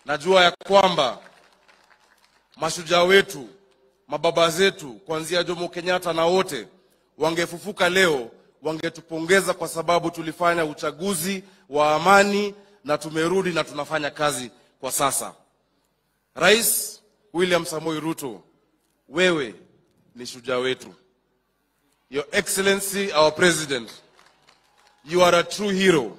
Najua ya kwamba mashujaa wetu, mababa zetu, kuanzia Jomo Kenyatta na wote, wangefufuka leo, wangetupongeza kwa sababu tulifanya uchaguzi wa amani na tumerudi na tunafanya kazi kwa sasa. Rais William Samoei Ruto, wewe ni shujaa wetu. Your Excellency, our President, you are a true hero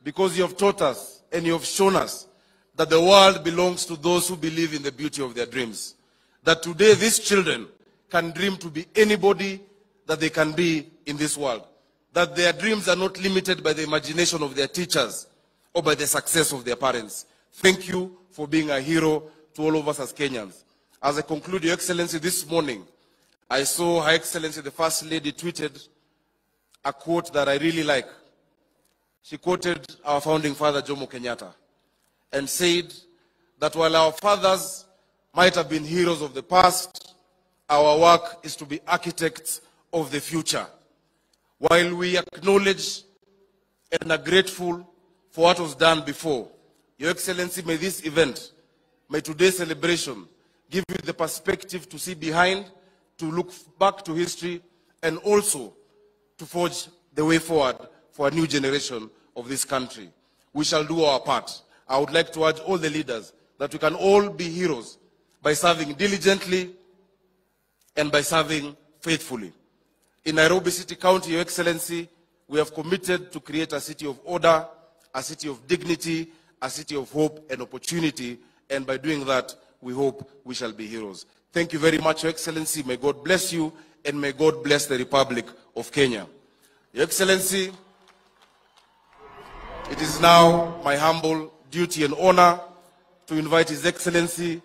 because you have taught us and you have shown us that the world belongs to those who believe in the beauty of their dreams. That today these children can dream to be anybody that they can be in this world. That their dreams are not limited by the imagination of their teachers or by the success of their parents. Thank you for being a hero to all of us as Kenyans. As I conclude, Your Excellency, this morning, I saw Her Excellency the First Lady tweeted a quote that I really like. She quoted our founding father, Jomo Kenyatta, and said that while our fathers might have been heroes of the past, our work is to be architects of the future. While we acknowledge and are grateful for what was done before, Your Excellency, may this event, may today's celebration give you the perspective to see behind, to look back to history, and also to forge the way forward for a new generation of this country. We shall do our part. I would like to urge all the leaders that we can all be heroes by serving diligently and by serving faithfully. In Nairobi City County, Your Excellency, we have committed to create a city of order, a city of dignity, a city of hope and opportunity, and by doing that, we hope we shall be heroes. Thank you very much, Your Excellency. May God bless you, and may God bless the Republic of Kenya. Your Excellency, it is now my humble duty and honor to invite His Excellency,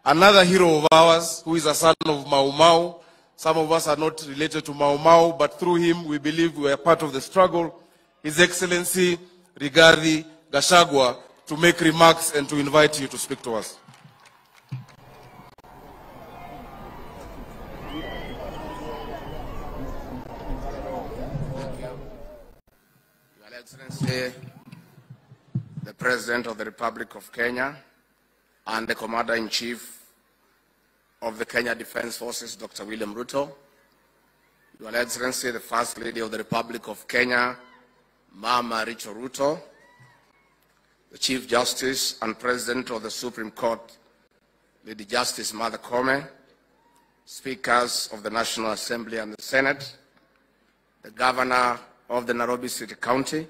another hero of ours, who is a son of Mau Mau. Some of us are not related to Mau Mau, but through him we believe we are part of the struggle. His Excellency Rigathi Gachagua, to make remarks and to invite you to speak to us. Your Excellency, the President of the Republic of Kenya and the Commander-in-Chief of the Kenya Defense Forces, Dr. William Ruto, Your Excellency, the First Lady of the Republic of Kenya, Mama Rachel Ruto, the Chief Justice and President of the Supreme Court, Lady Justice Martha Koome, Speakers of the National Assembly and the Senate, the Governor of the Nairobi City County,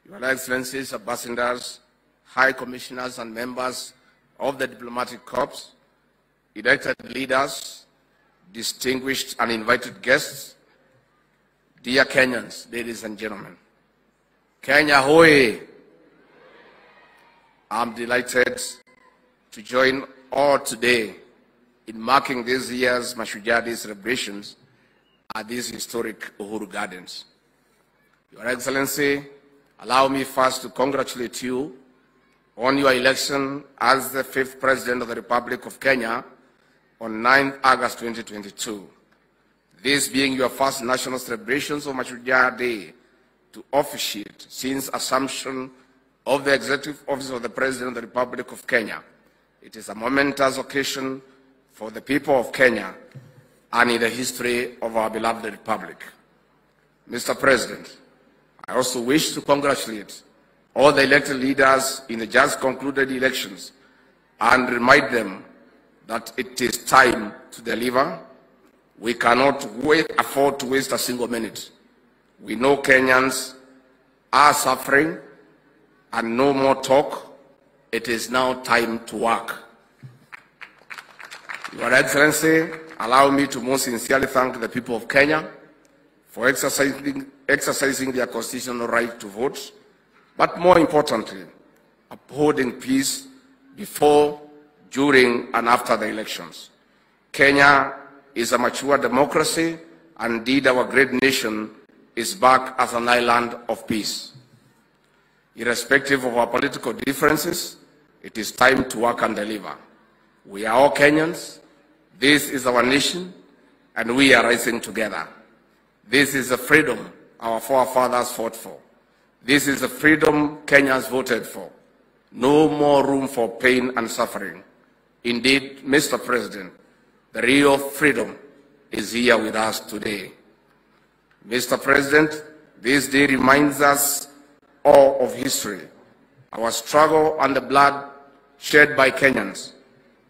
Your Excellencies, Ambassadors, High Commissioners and members of the Diplomatic Corps, elected leaders, distinguished and invited guests, dear Kenyans, ladies and gentlemen. Kenya hoye! I'm delighted to join all today in marking this year's Mashujaa Day celebrations at these historic Uhuru Gardens. Your Excellency, allow me first to congratulate you on your election as the 5th President of the Republic of Kenya on 9 August 2022. This being your first national celebrations of Mashujaa Day to officiate since assumption of the Executive Office of the President of the Republic of Kenya. It is a momentous occasion for the people of Kenya and in the history of our beloved Republic. Mr. President, I also wish to congratulate all the elected leaders in the just concluded elections and remind them that it is time to deliver. We cannot afford to waste a single minute. We know Kenyans are suffering, and no more talk. It is now time to work. Your Excellency, allow me to most sincerely thank the people of Kenya for exercising their constitutional right to vote, but more importantly, upholding peace before, during, and after the elections. Kenya is a mature democracy, and indeed our great nation is back as an island of peace. Irrespective of our political differences, it is time to work and deliver. We are all Kenyans. This is our nation, and we are rising together. This is the freedom our forefathers fought for. This is the freedom Kenyans voted for. No more room for pain and suffering. Indeed, Mr. President, the real freedom is here with us today. Mr. President, this day reminds us all of history, our struggle and the blood shed by Kenyans.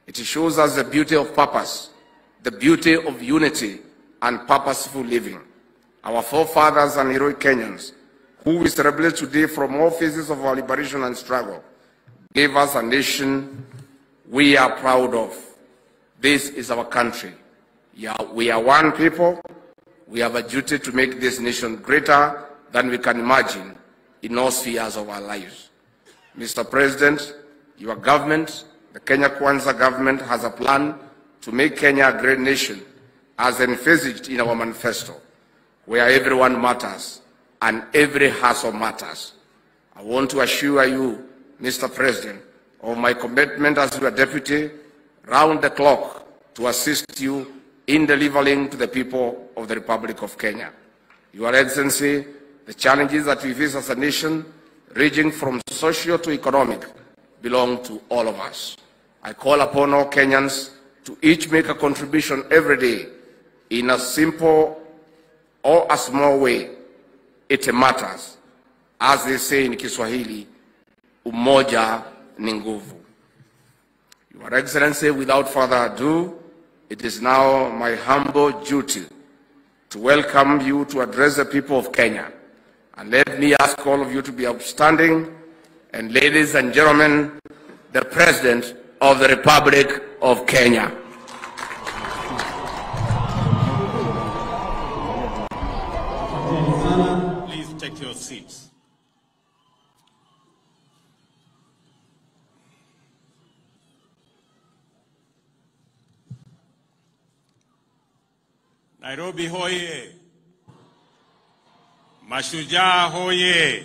It shows us the beauty of purpose, the beauty of unity and purposeful living. Our forefathers and heroic Kenyans, who we celebrate today from all phases of our liberation and struggle, gave us a nation we are proud of. This is our country. We are one people. We have a duty to make this nation greater than we can imagine in all spheres of our lives. Mr. President, your government, the Kenya Kwanza government, has a plan to make Kenya a great nation, as envisaged in our manifesto, where everyone matters and every hustle matters. I want to assure you, Mr. President, of my commitment as your deputy, round the clock, to assist you in delivering to the people of the Republic of Kenya. Your Excellency, the challenges that we face as a nation, ranging from social to economic, belong to all of us. I call upon all Kenyans to each make a contribution every day in a simple or a small way. It matters. As they say in Kiswahili, umoja ni nguvu. Your Excellency, without further ado, it is now my humble duty to welcome you to address the people of Kenya. And let me ask all of you to be outstanding. And ladies and gentlemen, the President of the Republic of Kenya. Please take your seats. Nairobi hoye! Mashujaa hoye!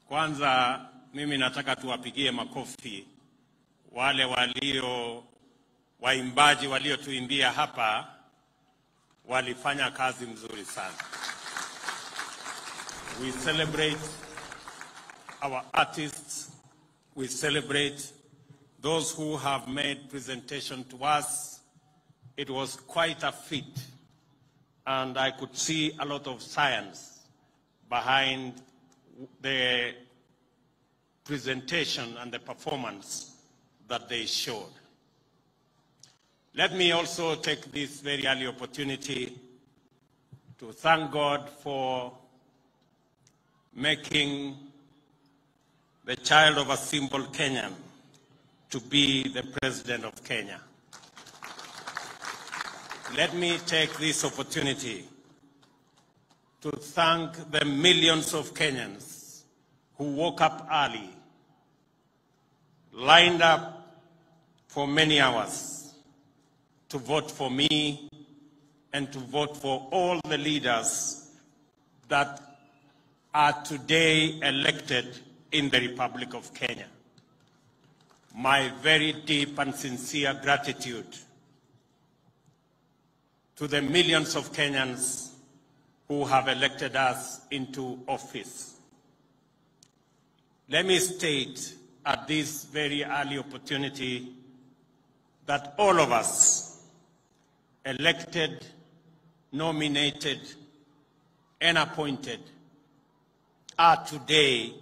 Kwanza mimi nataka tuwapigie makofi wale waimbaji waliotuimbia hapa, walifanya kazi mzuri sana. We celebrate our artists. We celebrate those who have made presentation to us. It was quite a feat, and I could see a lot of science behind the presentation and the performance that they showed. Let me also take this very early opportunity to thank God for making the child of a simple Kenyan to be the President of Kenya. Let me take this opportunity to thank the millions of Kenyans who woke up early, lined up for many hours to vote for me and to vote for all the leaders that are today elected in the Republic of Kenya. My very deep and sincere gratitude to the millions of Kenyans who have elected us into office. Let me state at this very early opportunity that all of us, elected, nominated, and appointed, are today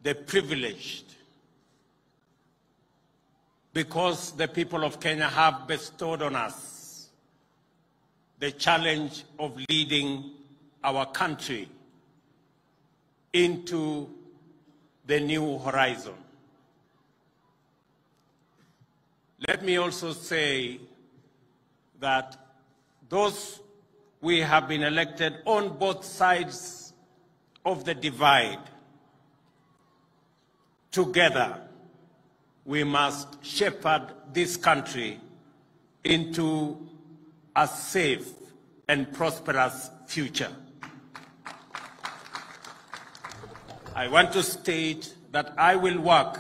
the privileged, because the people of Kenya have bestowed on us the challenge of leading our country into the new horizon. Let me also say that those we have been elected on both sides of the divide, together we must shepherd this country into a safe and prosperous future. I want to state that I will work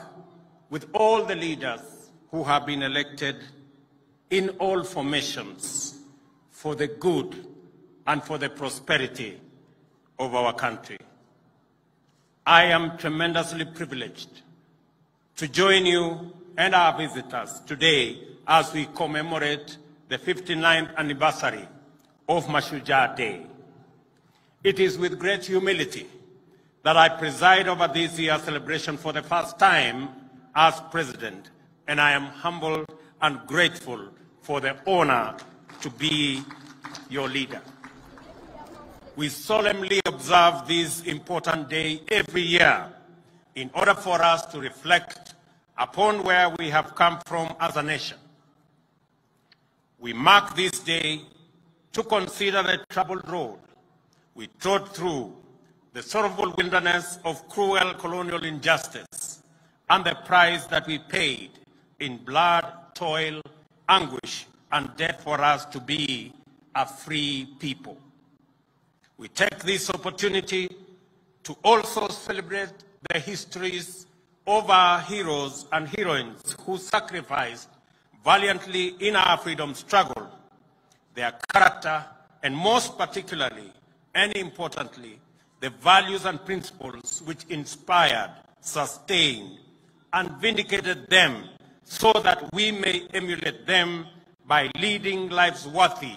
with all the leaders who have been elected in all formations for the good and for the prosperity of our country. I am tremendously privileged to join you and our visitors today as we commemorate the 59th anniversary of Mashujaa Day. It is with great humility that I preside over this year's celebration for the first time as president, and I am humbled and grateful for the honor to be your leader. We solemnly observe this important day every year in order for us to reflect upon where we have come from as a nation. We mark this day to consider the troubled road we trod through, the sorrowful wilderness of cruel colonial injustice, and the price that we paid in blood, toil, anguish, and death for us to be a free people. We take this opportunity to also celebrate the histories of our heroes and heroines who sacrificed valiantly in our freedom struggle, their character, and most particularly and importantly, the values and principles which inspired, sustained, and vindicated them so that we may emulate them by leading lives worthy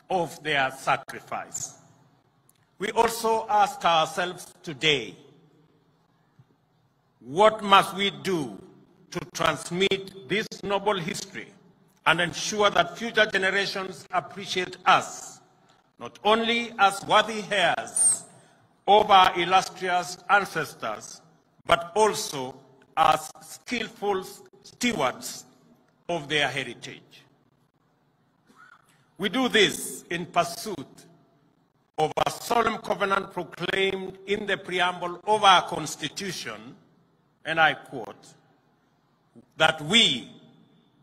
of their sacrifice. We also ask ourselves today, what must we do to transmit this noble history and ensure that future generations appreciate us, not only as worthy heirs of our illustrious ancestors, but also as skillful stewards of their heritage. We do this in pursuit of a solemn covenant proclaimed in the preamble of our Constitution, and I quote, that we,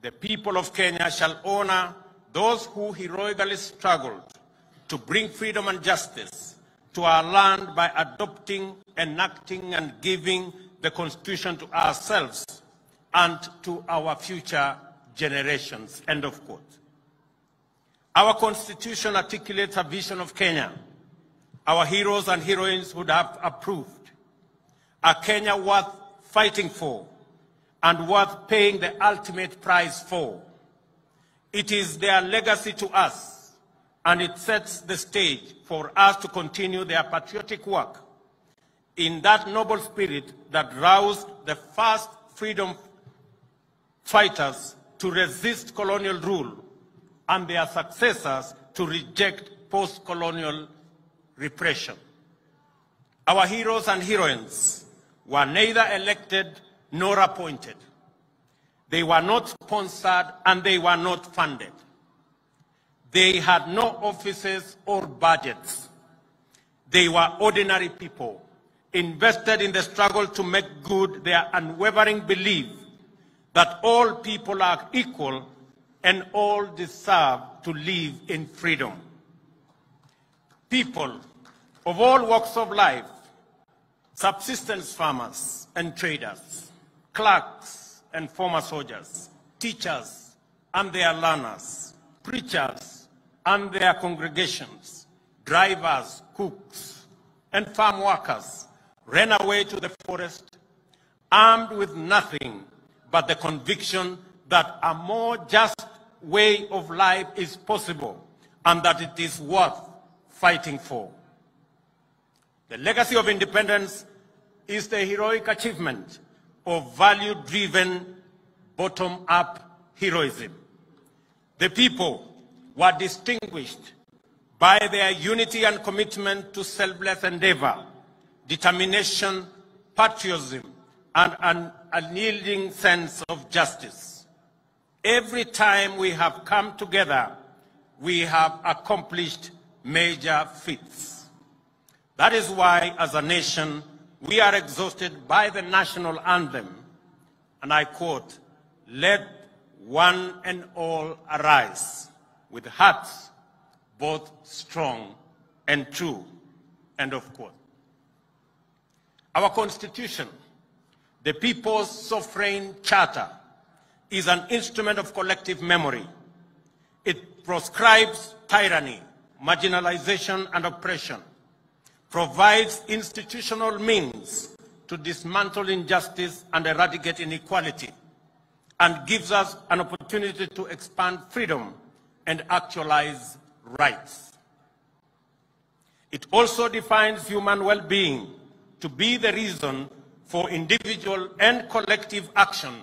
the people of Kenya, shall honor those who heroically struggled to bring freedom and justice to our land by adopting, enacting, and giving the Constitution to ourselves and to our future generations, end of quote. Our Constitution articulates a vision of Kenya our heroes and heroines would have approved, a Kenya worth fighting for and worth paying the ultimate price for. It is their legacy to us, and it sets the stage for us to continue their patriotic work in that noble spirit that roused the first freedom fighters to resist colonial rule and their successors to reject post-colonial repression. Our heroes and heroines were neither elected nor appointed. They were not sponsored and they were not funded. They had no offices or budgets. They were ordinary people invested in the struggle to make good their unwavering belief that all people are equal and all deserve to live in freedom. People of all walks of life, subsistence farmers and traders, clerks and former soldiers, teachers and their learners, preachers and their congregations, drivers, cooks, and farm workers ran away to the forest, armed with nothing but the conviction that a more just way of life is possible and that it is worth fighting for. The legacy of independence is the heroic achievement of value-driven, bottom-up heroism. The people were distinguished by their unity and commitment to selfless endeavor, determination, patriotism, and an unyielding sense of justice. Every time we have come together, we have accomplished major feats. That is why, as a nation, we are exhausted by the national anthem, and I quote, "Let one and all arise with hearts both strong and true," end of quote. Our Constitution, the People's Sovereign Charter, is an instrument of collective memory. It proscribes tyranny, marginalization, and oppression, provides institutional means to dismantle injustice and eradicate inequality, and gives us an opportunity to expand freedom and actualize rights. It also defines human well-being to be the reason for individual and collective action,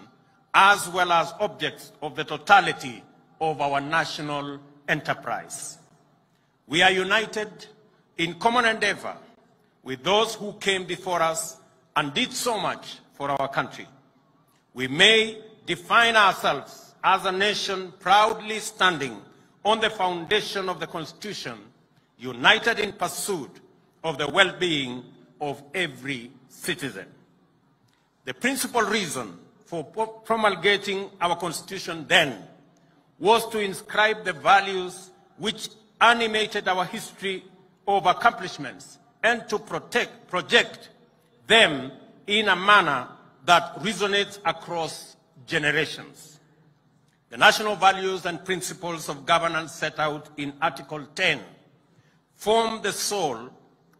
as well as objects of the totality of our national enterprise. We are united in common endeavor with those who came before us and did so much for our country. We may define ourselves as a nation proudly standing on the foundation of the Constitution, united in pursuit of the well-being of every citizen. The principal reason for promulgating our Constitution then was to inscribe the values which animated our history of accomplishments and to project them in a manner that resonates across generations. The national values and principles of governance set out in Article 10 form the soul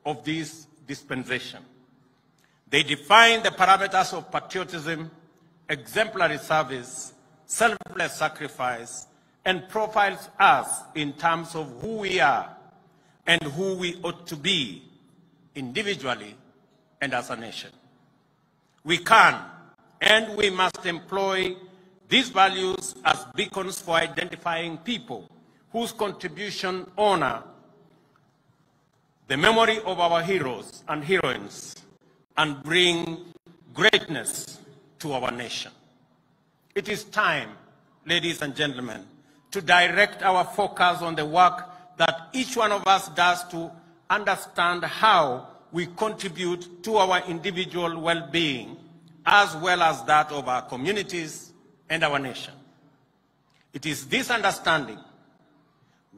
of this dispensation. They define the parameters of patriotism, exemplary service, selfless sacrifice, and profiles us in terms of who we are and who we ought to be individually and as a nation. We can and we must employ these values as beacons for identifying people whose contribution honor the memory of our heroes and heroines and bring greatness to our nation. It is time, ladies and gentlemen, to direct our focus on the work that each one of us does to understand how we contribute to our individual well-being as well as that of our communities and our nation. It is this understanding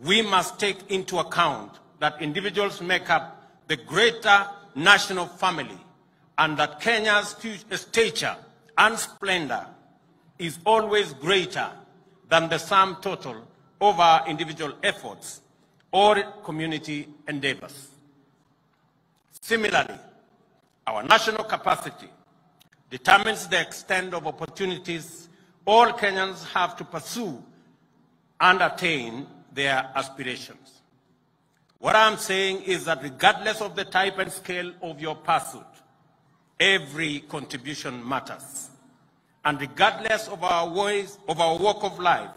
we must take into account that individuals make up the greater national family and that Kenya's stature and splendor is always greater than the sum total of our individual efforts or community endeavors. Similarly, our national capacity determines the extent of opportunities all Kenyans have to pursue and attain their aspirations. What I'm saying is that regardless of the type and scale of your pursuit, every contribution matters. And regardless of our walk of life,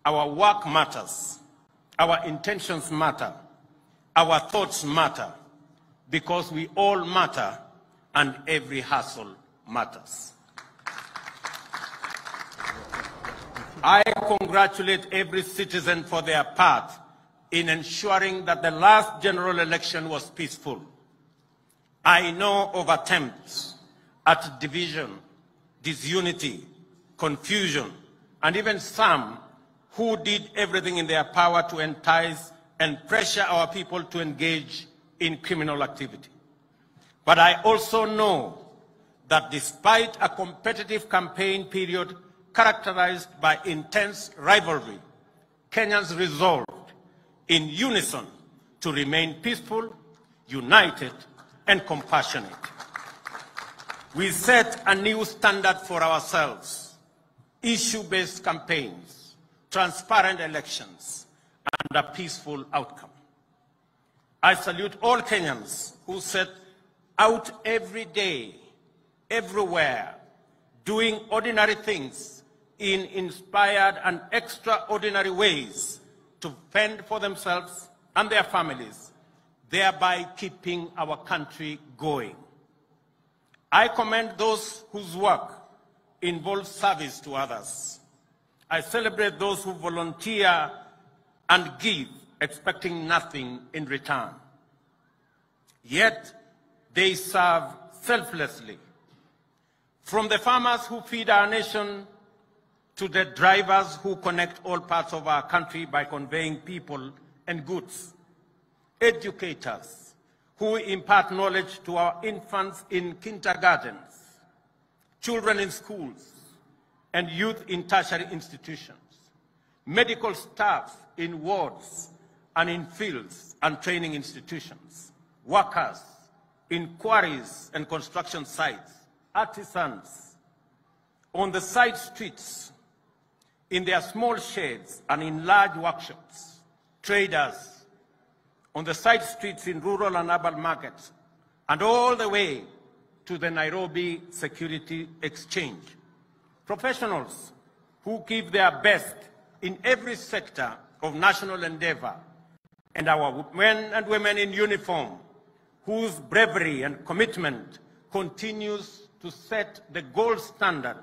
our work matters, our intentions matter, our thoughts matter, because we all matter and every hustle matters. I congratulate every citizen for their part in ensuring that the last general election was peaceful. I know of attempts at division, disunity, confusion, and even some who did everything in their power to entice and pressure our people to engage in criminal activity. But I also know that despite a competitive campaign period characterized by intense rivalry, Kenyans resolved in unison to remain peaceful, united, and compassionate. We set a new standard for ourselves: issue-based campaigns, transparent elections, and a peaceful outcome. I salute all Kenyans who set out every day, everywhere, doing ordinary things in inspired and extraordinary ways to fend for themselves and their families, thereby keeping our country going. I commend those whose work involves service to others. I celebrate those who volunteer and give, expecting nothing in return. Yet they serve selflessly. From the farmers who feed our nation to the drivers who connect all parts of our country by conveying people and goods, educators who impart knowledge to our infants in kindergartens, children in schools, and youth in tertiary institutions, medical staff in wards and in fields and training institutions, workers, in quarries and construction sites, artisans on the side streets, in their small sheds and in large workshops, traders on the side streets in rural and urban markets, and all the way to the Nairobi Security Exchange. Professionals who give their best in every sector of national endeavor, and our men and women in uniform, whose bravery and commitment continues to set the gold standard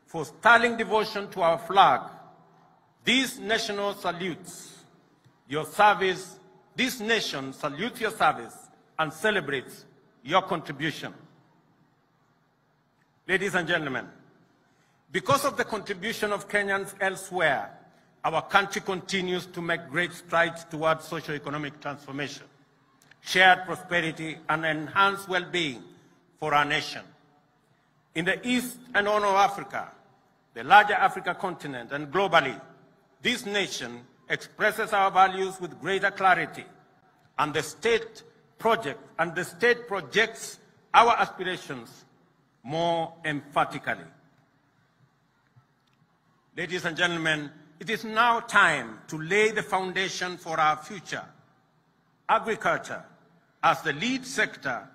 for sterling devotion to our flag. This nation salutes your service and celebrates your contribution. Ladies and gentlemen, because of the contribution of Kenyans elsewhere, our country continues to make great strides towards socio-economic transformation, shared prosperity, and enhanced well-being for our nation. In the East and Horn of Africa, the larger Africa continent, and globally, this nation expresses our values with greater clarity, and the state projects our aspirations more emphatically. Ladies and gentlemen, it is now time to lay the foundation for our future. Agriculture, as the lead sector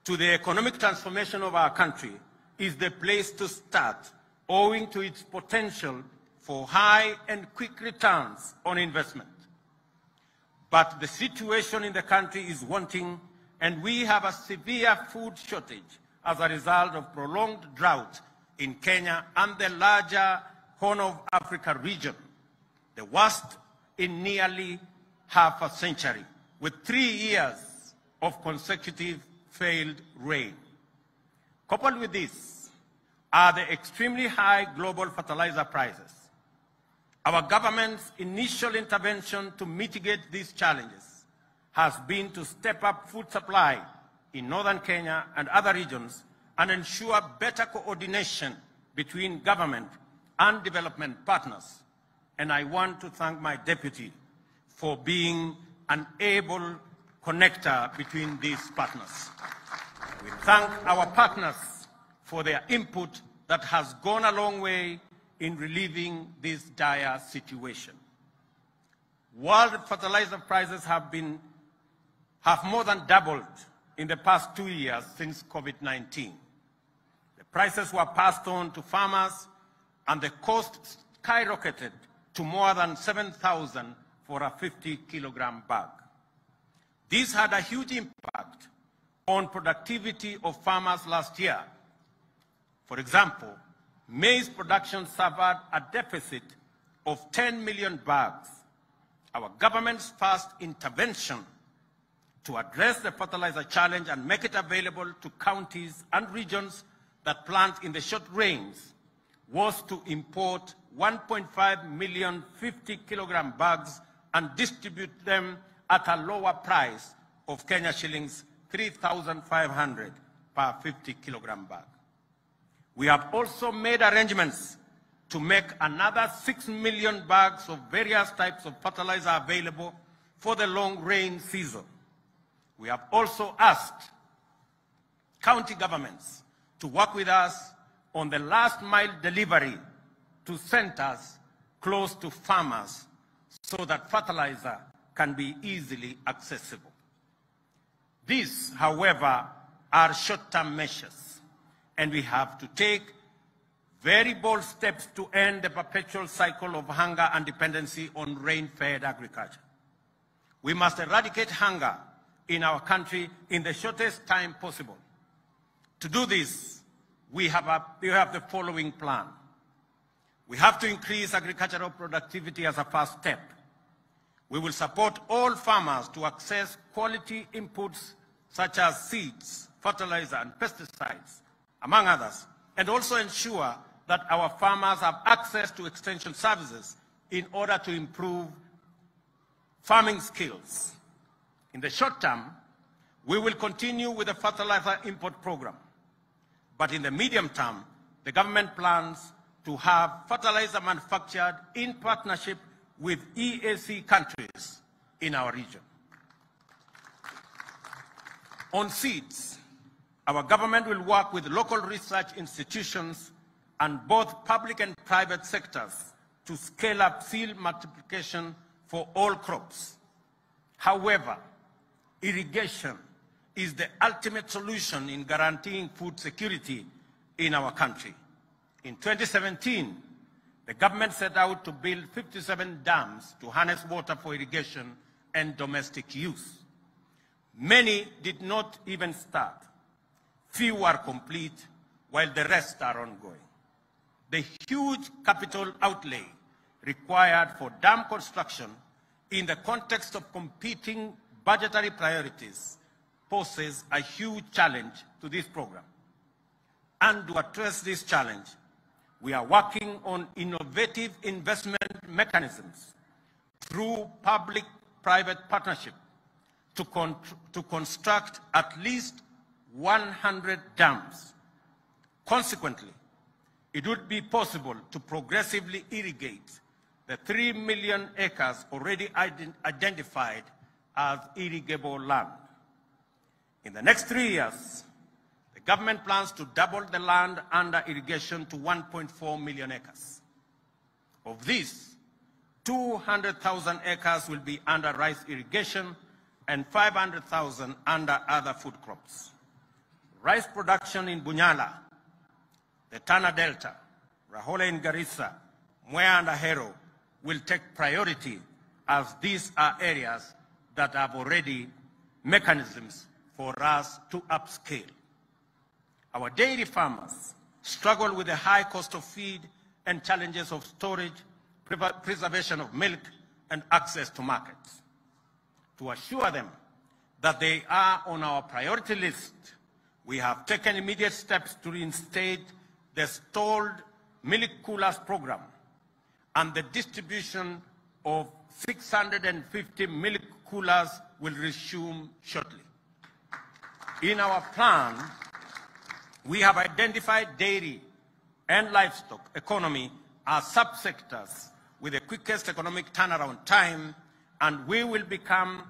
to the economic transformation of our country, is the place to start, owing to its potential for high and quick returns on investment. But the situation in the country is wanting, and we have a severe food shortage as a result of prolonged drought in Kenya and the larger Horn of Africa region, the worst in nearly half a century, with 3 years of consecutive failed rain. Coupled with this are the extremely high global fertilizer prices. Our government's initial intervention to mitigate these challenges has been to step up food supply in northern Kenya and other regions and ensure better coordination between government and development partners. And I want to thank my deputy for being an able connector between these partners. We thank our partners for their input that has gone a long way in relieving this dire situation. World fertilizer prices have more than doubled in the past 2 years since COVID-19. The prices were passed on to farmers, and the cost skyrocketed to more than 7,000 for a 50-kilogram bag. This had a huge impact on productivity of farmers last year. For example, maize production suffered a deficit of 10 million bags. Our government's first intervention to address the fertilizer challenge and make it available to counties and regions that plant in the short rains was to import 1.5 million 50-kilogram bags and distribute them at a lower price of Kenya shillings 3,500 per 50-kilogram bag. We have also made arrangements to make another 6 million bags of various types of fertilizer available for the long rain season. We have also asked county governments to work with us on the last mile delivery to centers close to farmers so that fertilizer can be easily accessible. These, however, are short-term measures, and we have to take very bold steps to end the perpetual cycle of hunger and dependency on rain-fed agriculture. We must eradicate hunger in our country in the shortest time possible. To do this, we have the following plan. We have to increase agricultural productivity as a first step. We will support all farmers to access quality inputs such as seeds, fertilizer, and pesticides, among others, and also ensure that our farmers have access to extension services in order to improve farming skills. In the short term, we will continue with the fertilizer import program. But in the medium term, the government plans to have fertilizer manufactured in partnership with EAC countries in our region. On seeds, our government will work with local research institutions and both public and private sectors to scale up seed multiplication for all crops. However, irrigation is the ultimate solution in guaranteeing food security in our country. In 2017, the government set out to build 57 dams to harness water for irrigation and domestic use. Many did not even start. Few are complete, while the rest are ongoing. The huge capital outlay required for dam construction in the context of competing budgetary priorities poses a huge challenge to this program. And to address this challenge, we are working on innovative investment mechanisms through public-private partnership to construct at least 100 dams. Consequently, it would be possible to progressively irrigate the 3 million acres already identified as irrigable land. In the next 3 years, the government plans to double the land under irrigation to 1.4 million acres. Of this, 200,000 acres will be under rice irrigation and 500,000 under other food crops. Rice production in Bunyala, the Tana Delta, Rahole in Garissa, Mwea and Ahero will take priority, as these are areas that have already mechanisms for us to upscale. Our dairy farmers struggle with the high cost of feed and challenges of storage, preservation of milk, and access to markets. To assure them that they are on our priority list, we have taken immediate steps to reinstate the stalled milk coolers program, and the distribution of 650 milk coolers will resume shortly. In our plan, we have identified dairy and livestock economy as subsectors with the quickest economic turnaround time, and we will become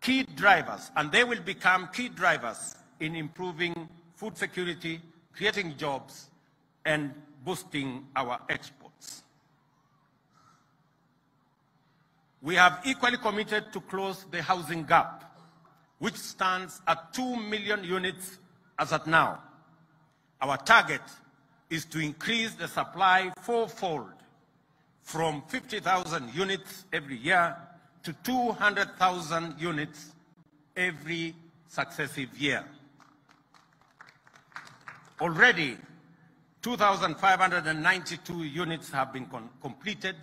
key drivers, and they will become key drivers in improving food security, creating jobs, and boosting our exports. We have equally committed to close the housing gap, which stands at 2 million units as at now. Our target is to increase the supply fourfold, from 50,000 units every year to 200,000 units every successive year. Already, 2,592 units have been completed,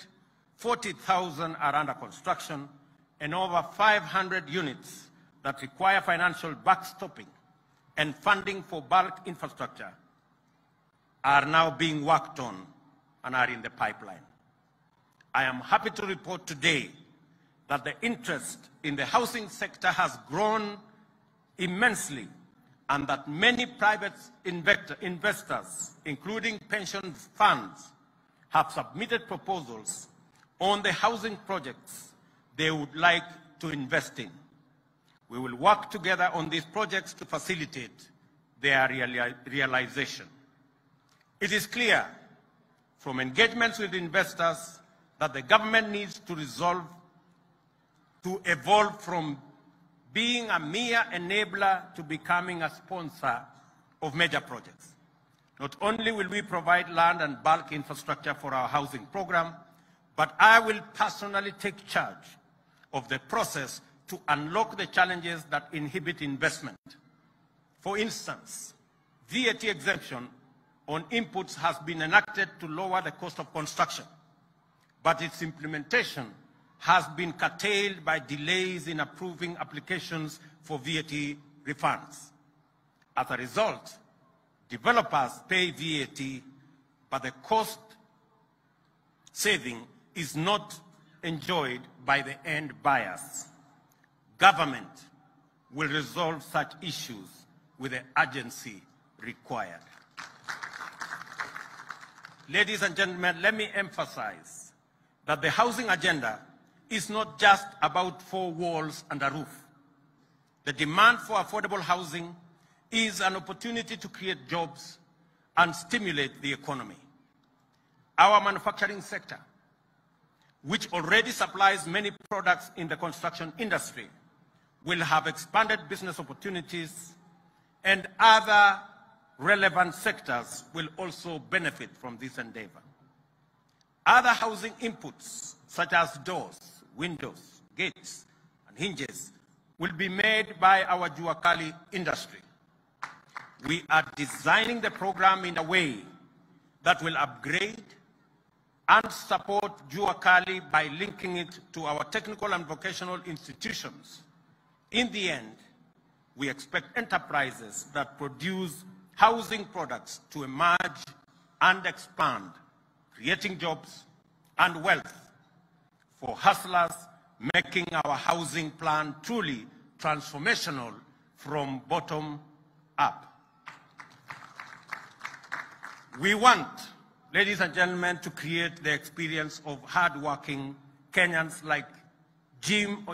40,000 are under construction, and over 500 units that require financial backstopping and funding for bulk infrastructure are now being worked on and are in the pipeline. I am happy to report today that the interest in the housing sector has grown immensely, and that many private investors, including pension funds, have submitted proposals on the housing projects they would like to invest in. We will work together on these projects to facilitate their realization. It is clear from engagements with investors that the government needs to evolve from being a mere enabler to becoming a sponsor of major projects. Not only will we provide land and bulk infrastructure for our housing program, but I will personally take charge of the process to unlock the challenges that inhibit investment. For instance, VAT exemption on inputs has been enacted to lower the cost of construction, but its implementation has been curtailed by delays in approving applications for VAT refunds. As a result, developers pay VAT, but the cost saving is not enjoyed by the end buyers. Government will resolve such issues with the urgency required. Ladies and gentlemen, let me emphasize that the housing agenda is not just about 4 walls and a roof. The demand for affordable housing is an opportunity to create jobs and stimulate the economy. Our manufacturing sector, which already supplies many products in the construction industry, will have expanded business opportunities, and other relevant sectors will also benefit from this endeavor. Other housing inputs, such as doors, windows, gates, and hinges, will be made by our Jua Kali industry. We are designing the program in a way that will upgrade and support Jua Kali by linking it to our technical and vocational institutions. In the end, we expect enterprises that produce housing products to emerge and expand, creating jobs and wealth for hustlers, making our housing plan truly transformational from bottom up. We want, ladies and gentlemen, to create the experience of hardworking Kenyans like John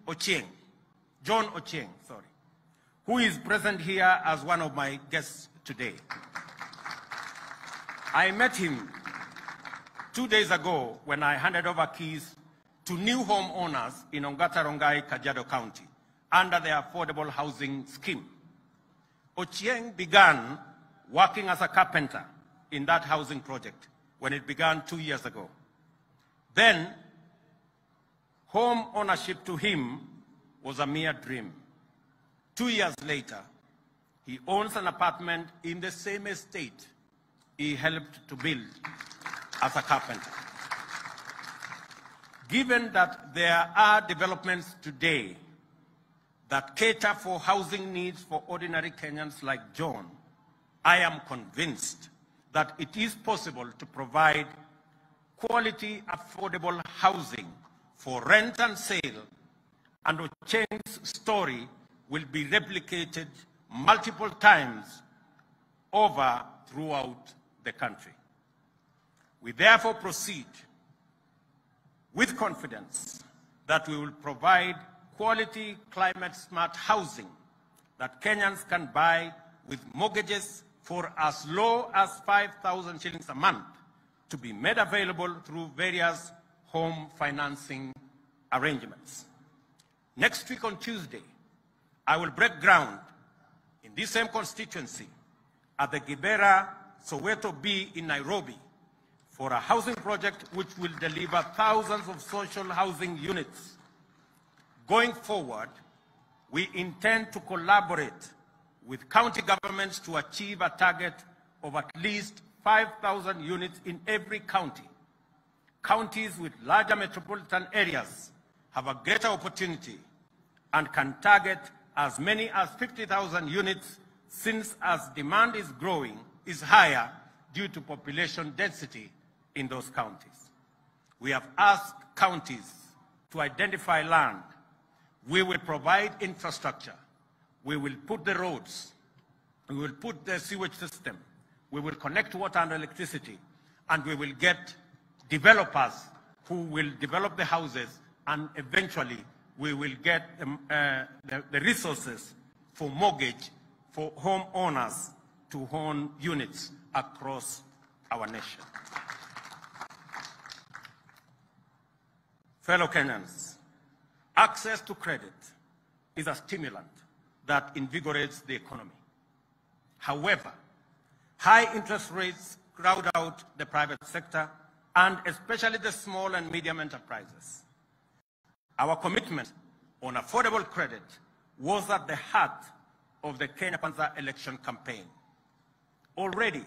Ochieng, who is present here as one of my guests today. I met him 2 days ago when I handed over keys to new homeowners in Ongata Rongai, Kajiado County, under the Affordable Housing Scheme. Ochieng began working as a carpenter in that housing project when it began 2 years ago. Then, home ownership to him was a mere dream. 2 years later, he owns an apartment in the same estate he helped to build as a carpenter. Given that there are developments today that cater for housing needs for ordinary Kenyans like John, I am convinced that it is possible to provide quality, affordable housing for rent and sale, and Ochieng's story will be replicated multiple times over throughout the country. We therefore proceed with confidence that we will provide quality, climate-smart housing that Kenyans can buy with mortgages for as low as 5,000 shillings a month, to be made available through various home financing arrangements. Next week on Tuesday, I will break ground in this same constituency at the Kibera Soweto B in Nairobi for a housing project which will deliver thousands of social housing units. Going forward, we intend to collaborate with county governments to achieve a target of at least 5,000 units in every county. Counties with larger metropolitan areas have a greater opportunity and can target as many as 50,000 units, since as demand is higher due to population density in those counties. We have asked counties to identify land. We will provide infrastructure. We will put the roads. We will put the sewage system. We will connect water and electricity. And we will get developers who will develop the houses, and eventually we will get the resources for mortgage for homeowners to own units across our nation. Fellow Kenyans, access to credit is a stimulant that invigorates the economy. However, high interest rates crowd out the private sector, and especially the small and medium enterprises. Our commitment on affordable credit was at the heart of the Kenya Kwanza election campaign. Already,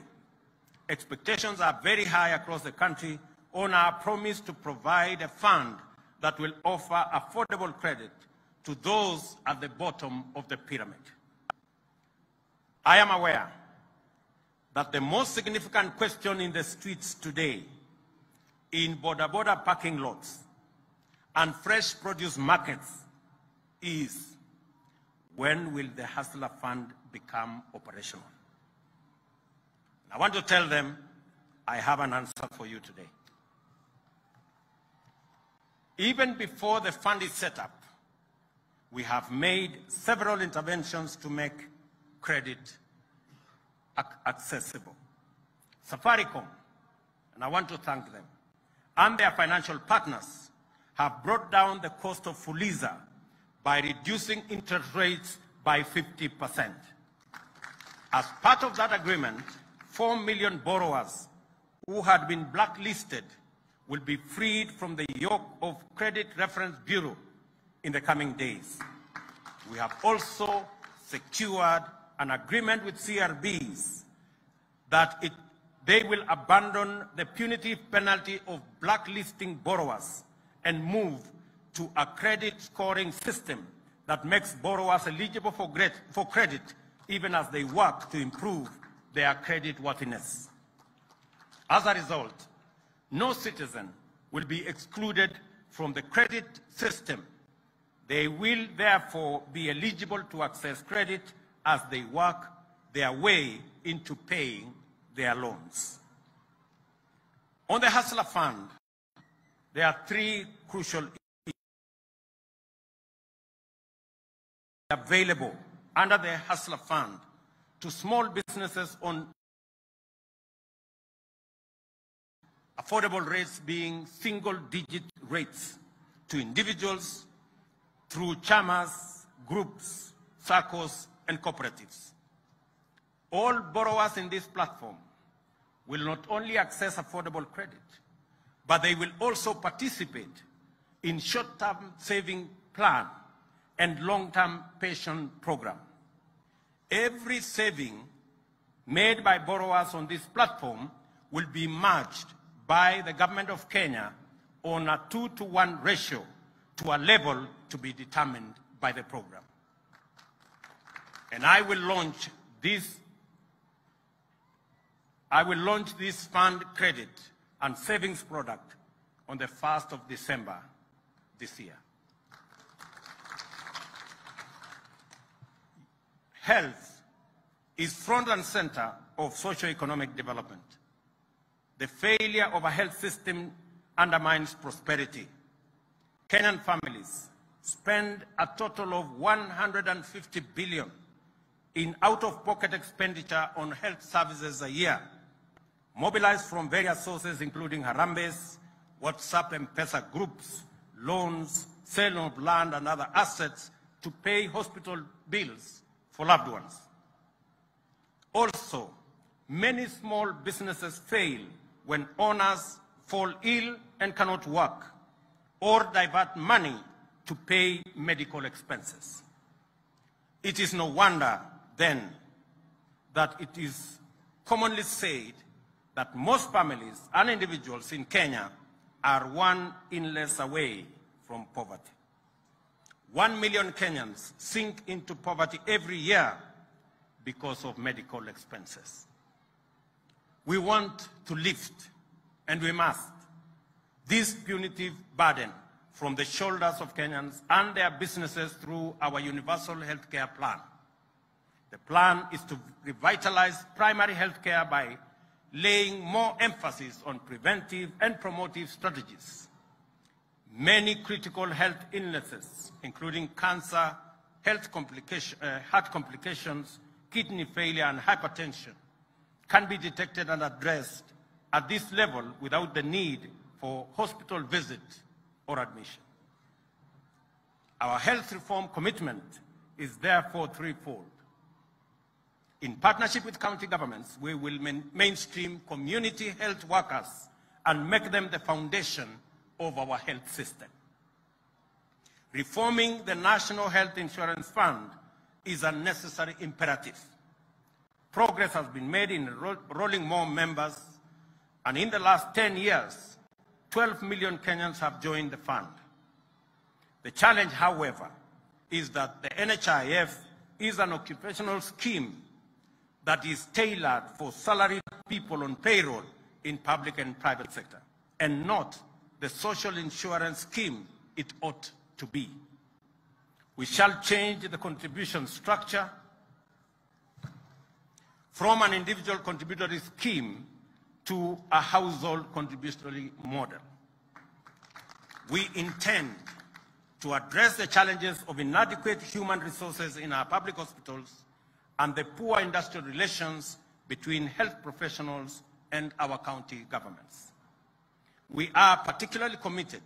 expectations are very high across the country on our promise to provide a fund that will offer affordable credit to those at the bottom of the pyramid. I am aware that the most significant question in the streets today, in border parking lots and fresh produce markets, is when will the Hustler Fund become operational? I want to tell them I have an answer for you today. Even before the fund is set up, we have made several interventions to make credit accessible. Safaricom, and I want to thank them, and their financial partners have brought down the cost of Fuliza by reducing interest rates by 50%. As part of that agreement, 4 million borrowers who had been blacklisted will be freed from the yoke of Credit Reference Bureau in the coming days. We have also secured an agreement with CRBs that they will abandon the punitive penalty of blacklisting borrowers and move to a credit scoring system that makes borrowers eligible for credit even as they work to improve their credit worthiness. As a result, no citizen will be excluded from the credit system. They will therefore be eligible to access credit as they work their way into paying their loans. On the Hustler Fund, there are 3 crucial issues available under the Hustler Fund to small businesses on affordable rates being single-digit rates, to individuals through chamas, groups, SACCOs, and cooperatives. All borrowers in this platform will not only access affordable credit, but they will also participate in short-term saving plan and long-term pension program. Every saving made by borrowers on this platform will be matched by the government of Kenya on a 2-to-1 ratio to a level to be determined by the program. And I will launch this fund credit and savings product on the 1st of December this year. Health is front and center of socio-economic development. The failure of a health system undermines prosperity. Kenyan families spend a total of 150 billion in out-of-pocket expenditure on health services a year, mobilized from various sources including Harambes, WhatsApp and M-Pesa groups, loans, sale of land and other assets to pay hospital bills for loved ones. Also, many small businesses fail when owners fall ill and cannot work, or divert money to pay medical expenses. It is no wonder, then, that it is commonly said that most families and individuals in Kenya are one illness away from poverty. 1 million Kenyans sink into poverty every year because of medical expenses. We want to lift, and we must, this punitive burden from the shoulders of Kenyans and their businesses through our universal health care plan. The plan is to revitalize primary health care by laying more emphasis on preventive and promotive strategies. Many critical health illnesses, including cancer, heart complications, kidney failure, and hypertension, can be detected and addressed at this level without the need for hospital visit or admission. Our health reform commitment is therefore threefold. In partnership with county governments, we will mainstream community health workers and make them the foundation of our health system. Reforming the National Health Insurance Fund is a necessary imperative. Progress has been made in enrolling more members, and in the last 10 years, 12 million Kenyans have joined the fund. The challenge, however, is that the NHIF is an occupational scheme that is tailored for salaried people on payroll in public and private sector, and not the social insurance scheme it ought to be. We shall change the contribution structure from an individual contributory scheme to a household contributory model. We intend to address the challenges of inadequate human resources in our public hospitals and the poor industrial relations between health professionals and our county governments. We are particularly committed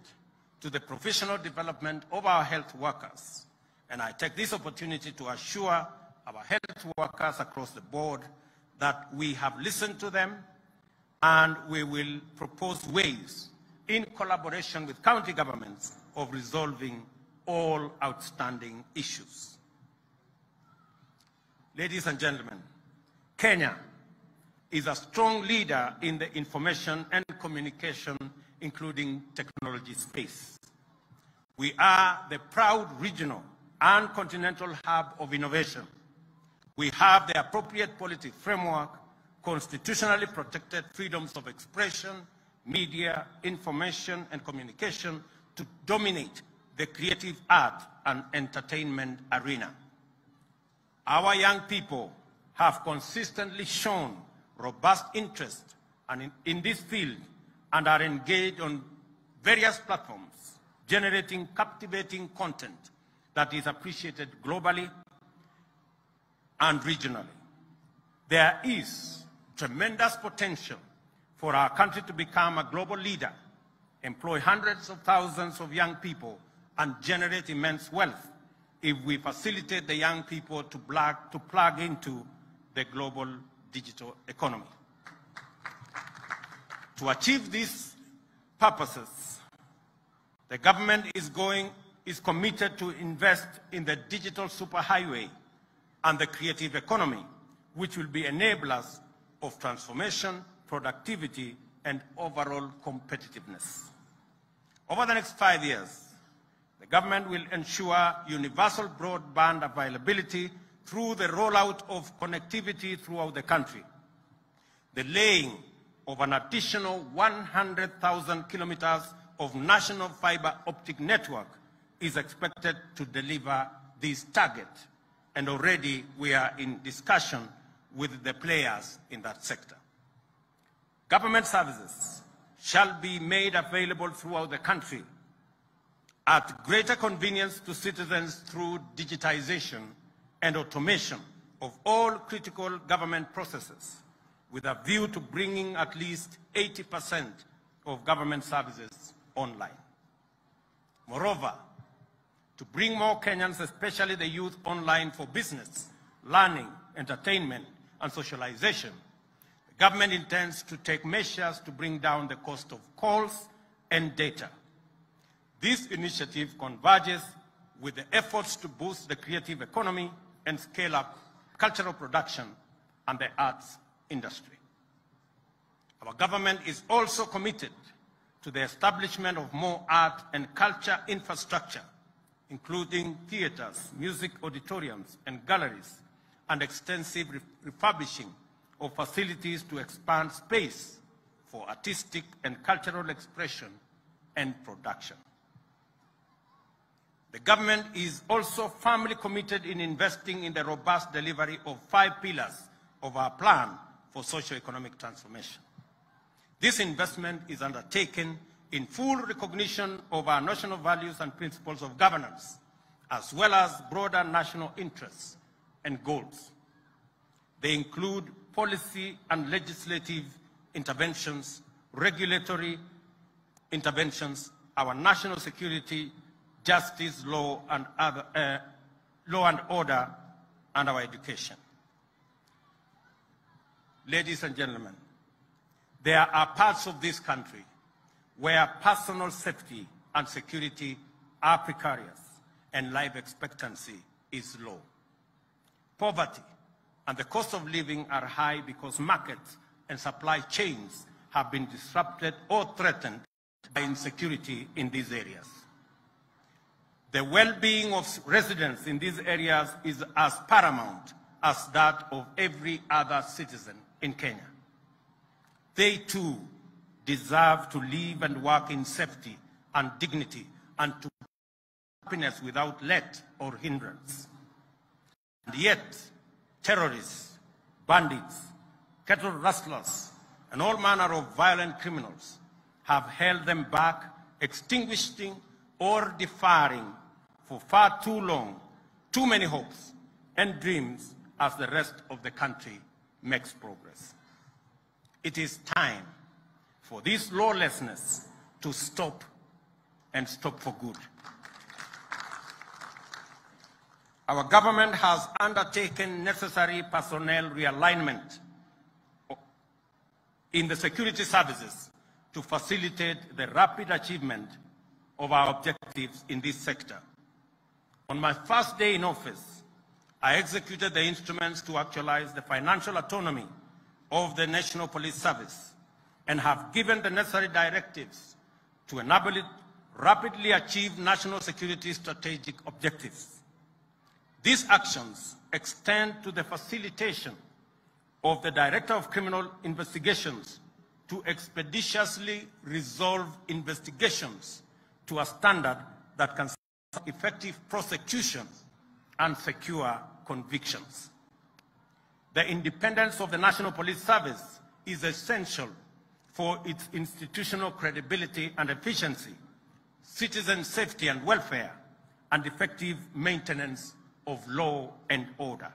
to the professional development of our health workers, and I take this opportunity to assure our health workers across the board that we have listened to them and we will propose ways in collaboration with county governments of resolving all outstanding issues. Ladies and gentlemen, Kenya is a strong leader in the information and communication, including technology space. We are the proud regional and continental hub of innovation. We have the appropriate policy framework, constitutionally protected freedoms of expression, media, information, and communication to dominate the creative art and entertainment arena. Our young people have consistently shown robust interest in this field and are engaged on various platforms, generating captivating content that is appreciated globally and regionally. There is tremendous potential for our country to become a global leader, employ hundreds of thousands of young people, and generate immense wealth if we facilitate the young people to plug into the global digital economy. To achieve these purposes, the government is committed to invest in the digital superhighway and the creative economy, which will be enablers of transformation, productivity, and overall competitiveness. Over the next 5 years, the government will ensure universal broadband availability through the rollout of connectivity throughout the country. The laying of an additional 100,000 kilometers of national fiber optic network is expected to deliver this target, and already we are in discussion with the players in that sector. Government services shall be made available throughout the country at greater convenience to citizens through digitization and automation of all critical government processes, with a view to bringing at least 80% of government services online. Moreover, to bring more Kenyans, especially the youth, online for business, learning, entertainment, and socialization, the government intends to take measures to bring down the cost of calls and data. This initiative converges with the efforts to boost the creative economy and scale up cultural production and the arts industry. Our government is also committed to the establishment of more art and culture infrastructure, including theaters, music auditoriums, and galleries, and extensive refurbishing of facilities to expand space for artistic and cultural expression and production. The government is also firmly committed in investing in the robust delivery of 5 pillars of our plan for socio-economic transformation. This investment is undertaken in full recognition of our national values and principles of governance, as well as broader national interests and goals. They include policy and legislative interventions, regulatory interventions, our national security, justice, law and order, and our education. Ladies and gentlemen, there are parts of this country where personal safety and security are precarious and life expectancy is low. Poverty and the cost of living are high because markets and supply chains have been disrupted or threatened by insecurity in these areas. The well-being of residents in these areas is as paramount as that of every other citizen in Kenya. They too deserve to live and work in safety and dignity and to happiness without let or hindrance. And yet, terrorists, bandits, cattle rustlers, and all manner of violent criminals have held them back, extinguishing or deferring for far too long, too many hopes and dreams as the rest of the country makes progress. It is time for this lawlessness to stop, and stop for good. Our government has undertaken necessary personnel realignment in the security services to facilitate the rapid achievement of our objectives in this sector. On my first day in office, I executed the instruments to actualize the financial autonomy of the National Police Service and have given the necessary directives to enable it rapidly achieve national security strategic objectives. These actions extend to the facilitation of the Director of Criminal Investigations to expeditiously resolve investigations to a standard that can support effective prosecution and secure convictions. The independence of the National Police Service is essential for its institutional credibility and efficiency, citizen safety and welfare, and effective maintenance of law and order.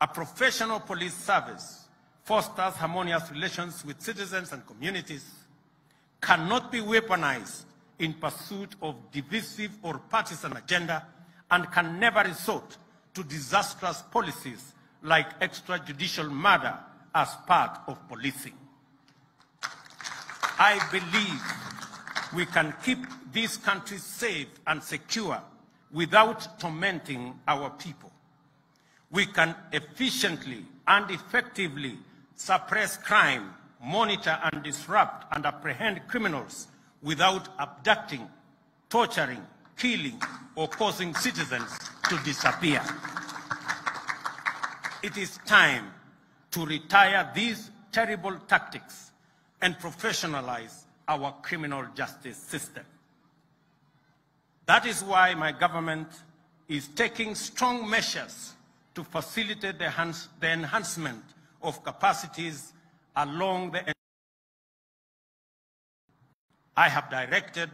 A professional police service fosters harmonious relations with citizens and communities, cannot be weaponized in pursuit of divisive or partisan agenda, and can never resort to disastrous policies like extrajudicial murder as part of policing. I believe we can keep this country safe and secure without tormenting our people. We can efficiently and effectively suppress crime, monitor and disrupt and apprehend criminals without abducting, torturing, killing, or causing citizens to disappear. It is time to retire these terrible tactics and professionalize our criminal justice system. That is why my government is taking strong measures to facilitate the enhancement of capacities along the. I have directed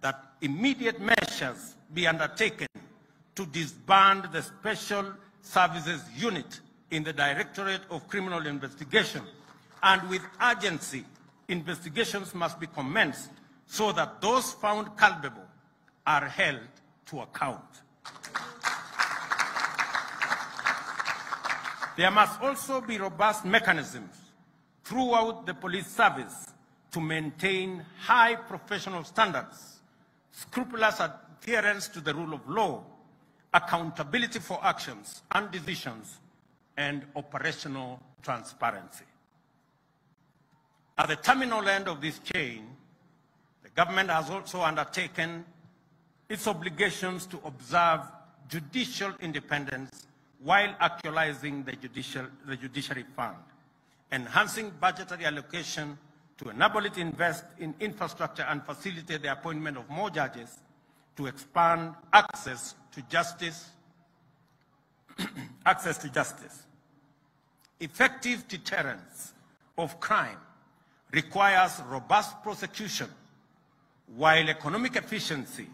that immediate measures be undertaken to disband the Special Services Unit in the Directorate of Criminal Investigation, and with urgency, investigations must be commenced so that those found culpable are held to account. There must also be robust mechanisms throughout the police service to maintain high professional standards, scrupulous adherence to the rule of law, accountability for actions and decisions, and operational transparency. At the terminal end of this chain, the government has also undertaken its obligations to observe judicial independence while actualizing the judiciary fund, enhancing budgetary allocation to enable it to invest in infrastructure and facilitate the appointment of more judges, to expand access to justice. Effective deterrence of crime requires robust prosecution, while economic efficiency,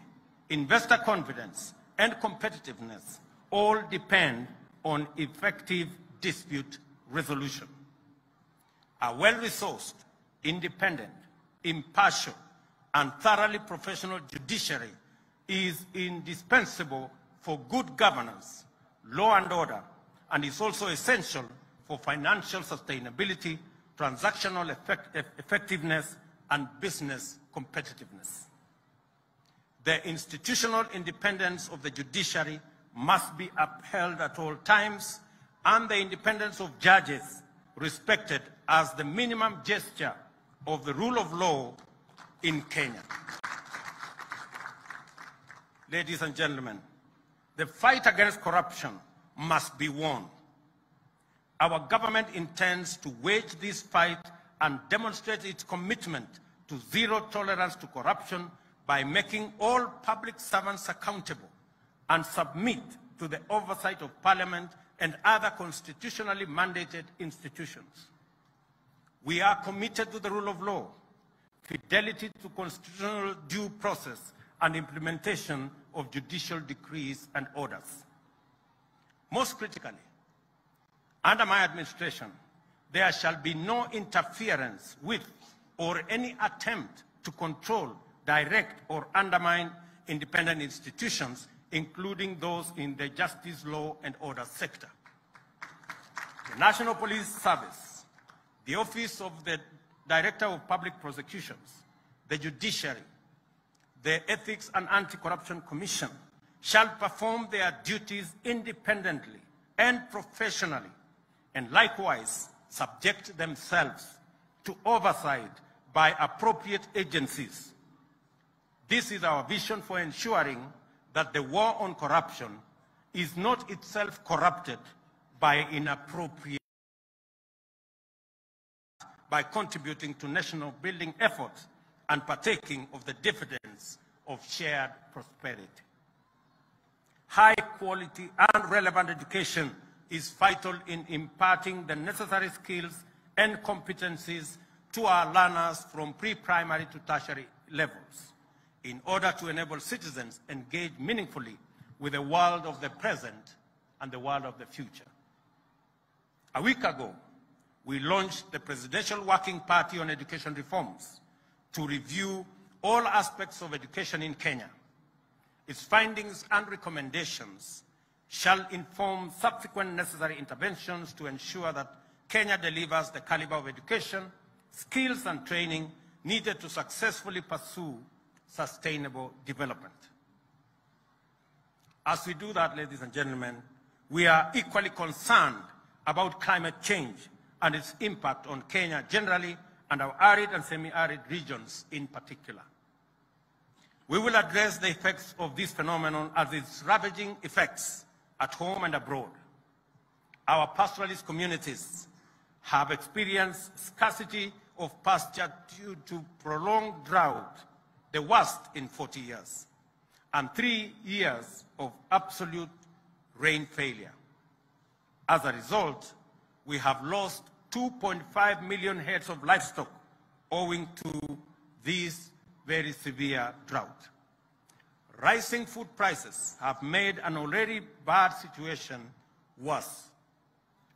investor confidence, and competitiveness all depend on effective dispute resolution. A well-resourced, independent, impartial, and thoroughly professional judiciary is indispensable for good governance, law and order, and is also essential for financial sustainability, transactional effectiveness, and business competitiveness. The institutional independence of the judiciary must be upheld at all times, and the independence of judges respected as the minimum gesture of the rule of law in Kenya. Ladies and gentlemen, the fight against corruption must be won. Our government intends to wage this fight and demonstrate its commitment to zero tolerance to corruption by making all public servants accountable and submit to the oversight of Parliament and other constitutionally mandated institutions. We are committed to the rule of law, fidelity to constitutional due process, and implementation of judicial decrees and orders. Most critically, under my administration, there shall be no interference with or any attempt to control, direct, or undermine independent institutions, including those in the justice, law, and order sector. The National Police Service, the Office of the Director of Public Prosecutions, the Judiciary, the Ethics and Anti-Corruption Commission shall perform their duties independently and professionally, and likewise subject themselves to oversight by appropriate agencies. This is our vision for ensuring that the war on corruption is not itself corrupted by inappropriate, by contributing to national building efforts and partaking of the dividends of shared prosperity. High quality and relevant education is vital in imparting the necessary skills and competencies to our learners from pre-primary to tertiary levels in order to enable citizens engage meaningfully with the world of the present and the world of the future. A week ago, we launched the Presidential Working Party on Education Reforms to review all aspects of education in Kenya. Its findings and recommendations shall inform subsequent necessary interventions to ensure that Kenya delivers the caliber of education, skills, and training needed to successfully pursue sustainable development. As we do that, ladies and gentlemen, we are equally concerned about climate change and its impact on Kenya generally and our arid and semi-arid regions in particular. We will address the effects of this phenomenon as its ravaging effects at home and abroad. Our pastoralist communities have experienced scarcity of pasture due to prolonged drought, the worst in 40 years, and 3 years of absolute rain failure. As a result, we have lost 2.5 million heads of livestock owing to this very severe drought. Rising food prices have made an already bad situation worse.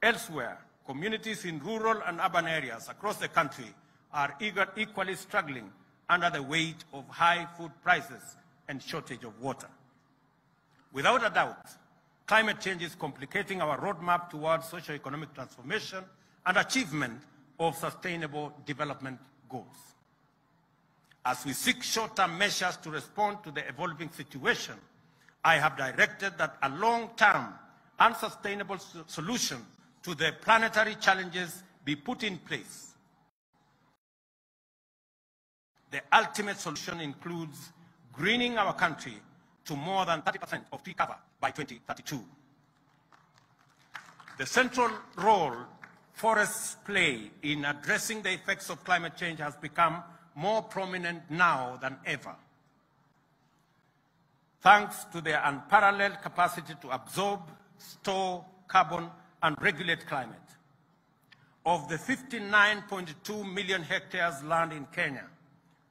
Elsewhere, communities in rural and urban areas across the country are equally struggling under the weight of high food prices and shortage of water. Without a doubt, climate change is complicating our roadmap towards socio-economic transformation and achievement of sustainable development goals. As we seek short-term measures to respond to the evolving situation, I have directed that a long-term and sustainable solution to the planetary challenges be put in place. The ultimate solution includes greening our country to more than 30% of tree cover by 2032. The central role forests play in addressing the effects of climate change has become more prominent now than ever, thanks to their unparalleled capacity to absorb, store carbon, and regulate climate. Of the 59.2 million hectares land in Kenya,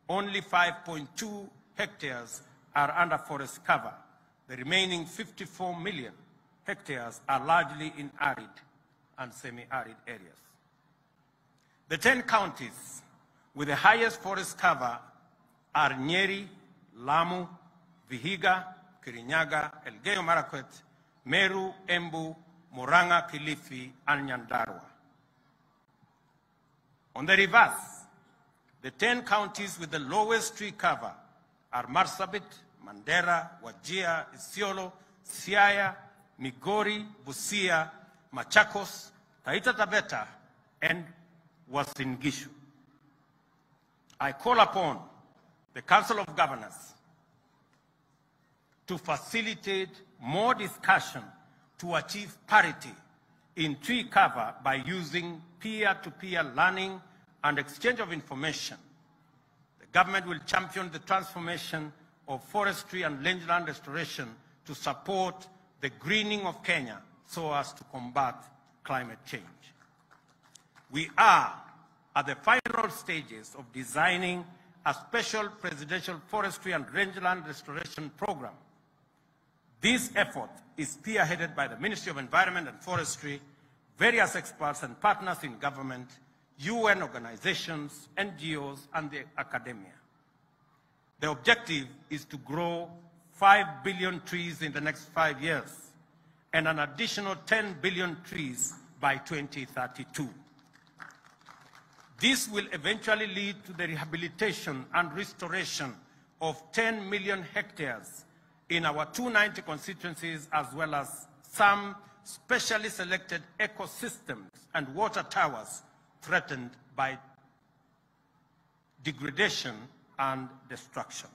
only 5.2 hectares are under forest cover. The remaining 54 million hectares are largely in arid and semi-arid areas. The 10 counties with the highest forest cover are Nyeri, Lamu, Vihiga, Kirinyaga, Elgeyo Marakwet, Meru, Embu, Murang'a, Kilifi, and Nyandarua. On the reverse, the 10 counties with the lowest tree cover are Marsabit, Mandera, Wajir, Isiolo, Siaya, Migori, Busia, Machakos, Taita Taveta, and Uasin Gishu. I call upon the Council of Governors to facilitate more discussion to achieve parity in tree cover by using peer-to-peer learning and exchange of information. The government will champion the transformation of forestry and rangeland restoration to support the greening of Kenya so as to combat climate change. We are at the final stages of designing a special presidential forestry and rangeland restoration program. This effort is spearheaded by the Ministry of Environment and Forestry, various experts and partners in government, UN organizations, NGOs, and the academia. The objective is to grow 5 billion trees in the next 5 years and an additional 10 billion trees by 2032. This will eventually lead to the rehabilitation and restoration of 10 million hectares in our 290 constituencies, as well as some specially selected ecosystems and water towers threatened by degradation and destruction.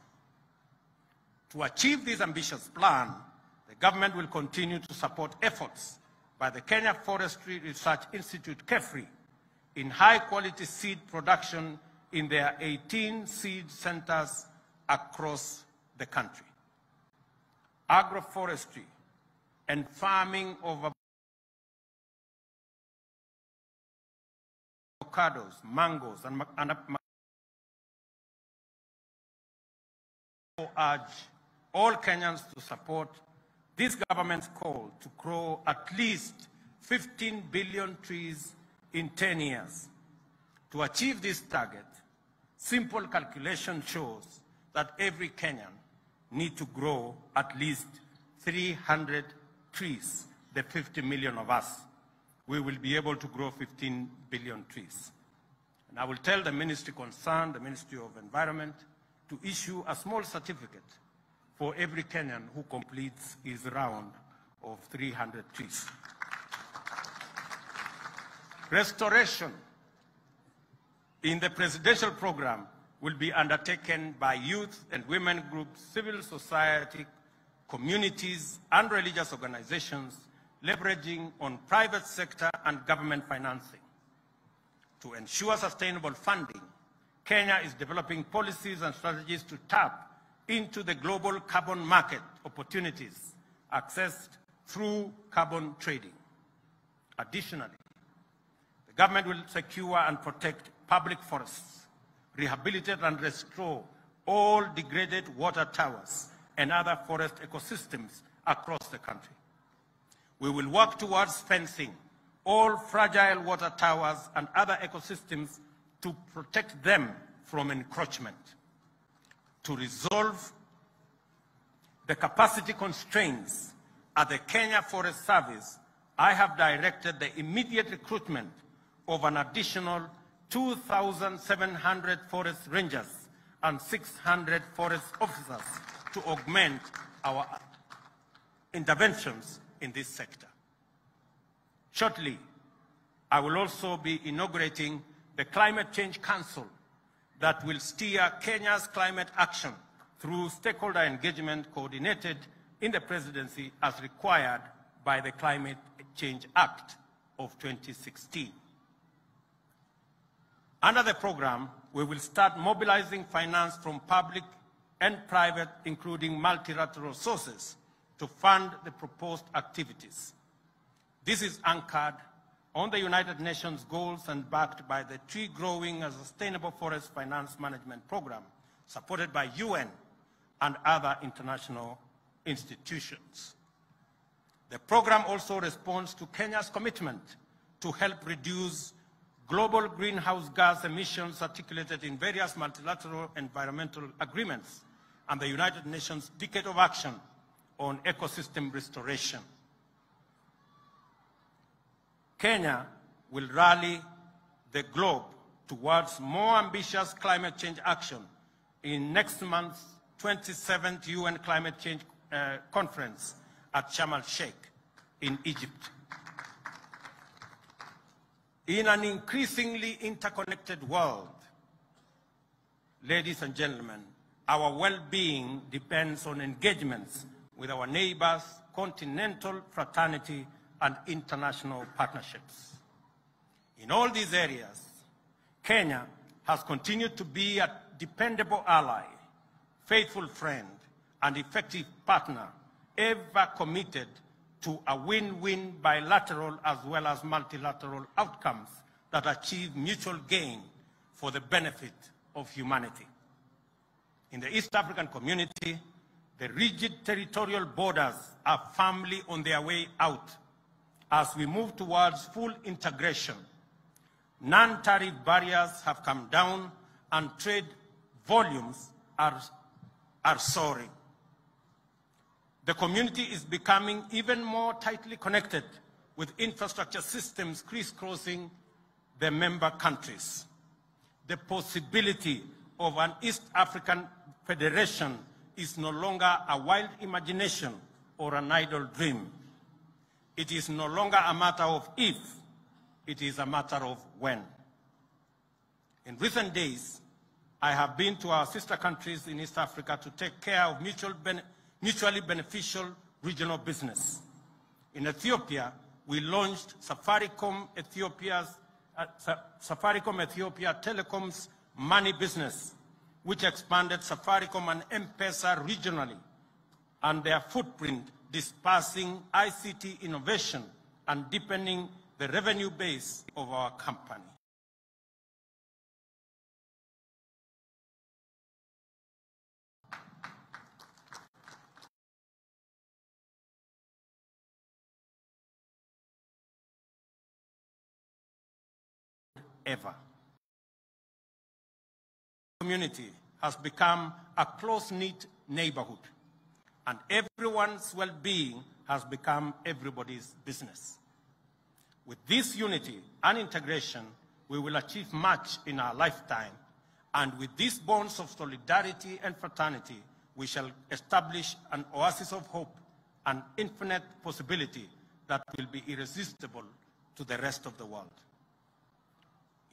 To achieve this ambitious plan, the government will continue to support efforts by the Kenya Forestry Research Institute, KEFRI, in high-quality seed production in their 18 seed centers across the country. Agroforestry and farming of avocados, mangoes, and urge all Kenyans to support this government's call to grow at least 15 billion trees in 10 years. To achieve this target, simple calculation shows that every Kenyan needs to grow at least 300 trees. The 50 million of us, we will be able to grow 15 billion trees. And I will tell the ministry concerned, the Ministry of Environment, to issue a small certificate for every Kenyan who completes his round of 300 trees. Restoration in the presidential program will be undertaken by youth and women groups, civil society, communities, and religious organizations, leveraging on private sector and government financing. To ensure sustainable funding, Kenya is developing policies and strategies to tap into the global carbon market opportunities accessed through carbon trading. Additionally, the government will secure and protect public forests, rehabilitate and restore all degraded water towers and other forest ecosystems across the country. We will work towards fencing all fragile water towers and other ecosystems to protect them from encroachment. To resolve the capacity constraints at the Kenya Forest Service, I have directed the immediate recruitment of an additional 2,700 forest rangers and 600 forest officers to augment our interventions in this sector. Shortly, I will also be inaugurating the Climate Change Council that will steer Kenya's climate action through stakeholder engagement coordinated in the presidency as required by the Climate Change Act of 2016. Under the program, we will start mobilizing finance from public and private, including multilateral sources, to fund the proposed activities. This is anchored on the United Nations goals and backed by the Tree Growing and Sustainable Forest Finance Management Program, supported by UN and other international institutions. The program also responds to Kenya's commitment to help reduce global greenhouse gas emissions articulated in various multilateral environmental agreements and the United Nations Decade of Action on Ecosystem Restoration. Kenya will rally the globe towards more ambitious climate change action in next month's 27th UN Climate Change Conference at Sharm el-Sheikh in Egypt. In an increasingly interconnected world, ladies and gentlemen, our well-being depends on engagements with our neighbors, continental fraternity, and international partnerships. In all these areas, Kenya has continued to be a dependable ally, faithful friend, and effective partner, ever committed to a win-win bilateral as well as multilateral outcomes that achieve mutual gain for the benefit of humanity. In the East African community, the rigid territorial borders are firmly on their way out as we move towards full integration. Non-tariff barriers have come down and trade volumes are soaring. The community is becoming even more tightly connected with infrastructure systems crisscrossing the member countries. The possibility of an East African Federation is no longer a wild imagination or an idle dream. It is no longer a matter of if, it is a matter of when. In recent days, I have been to our sister countries in East Africa to take care of mutually beneficial regional business. In Ethiopia, we launched Safaricom Ethiopia Telecom's money business, which expanded Safaricom and M-Pesa regionally, and their footprint dispersing ICT innovation and deepening the revenue base of our company. Ever. The community has become a close-knit neighborhood, and everyone's well-being has become everybody's business. With this unity and integration, we will achieve much in our lifetime, and with these bonds of solidarity and fraternity, we shall establish an oasis of hope and infinite possibility that will be irresistible to the rest of the world.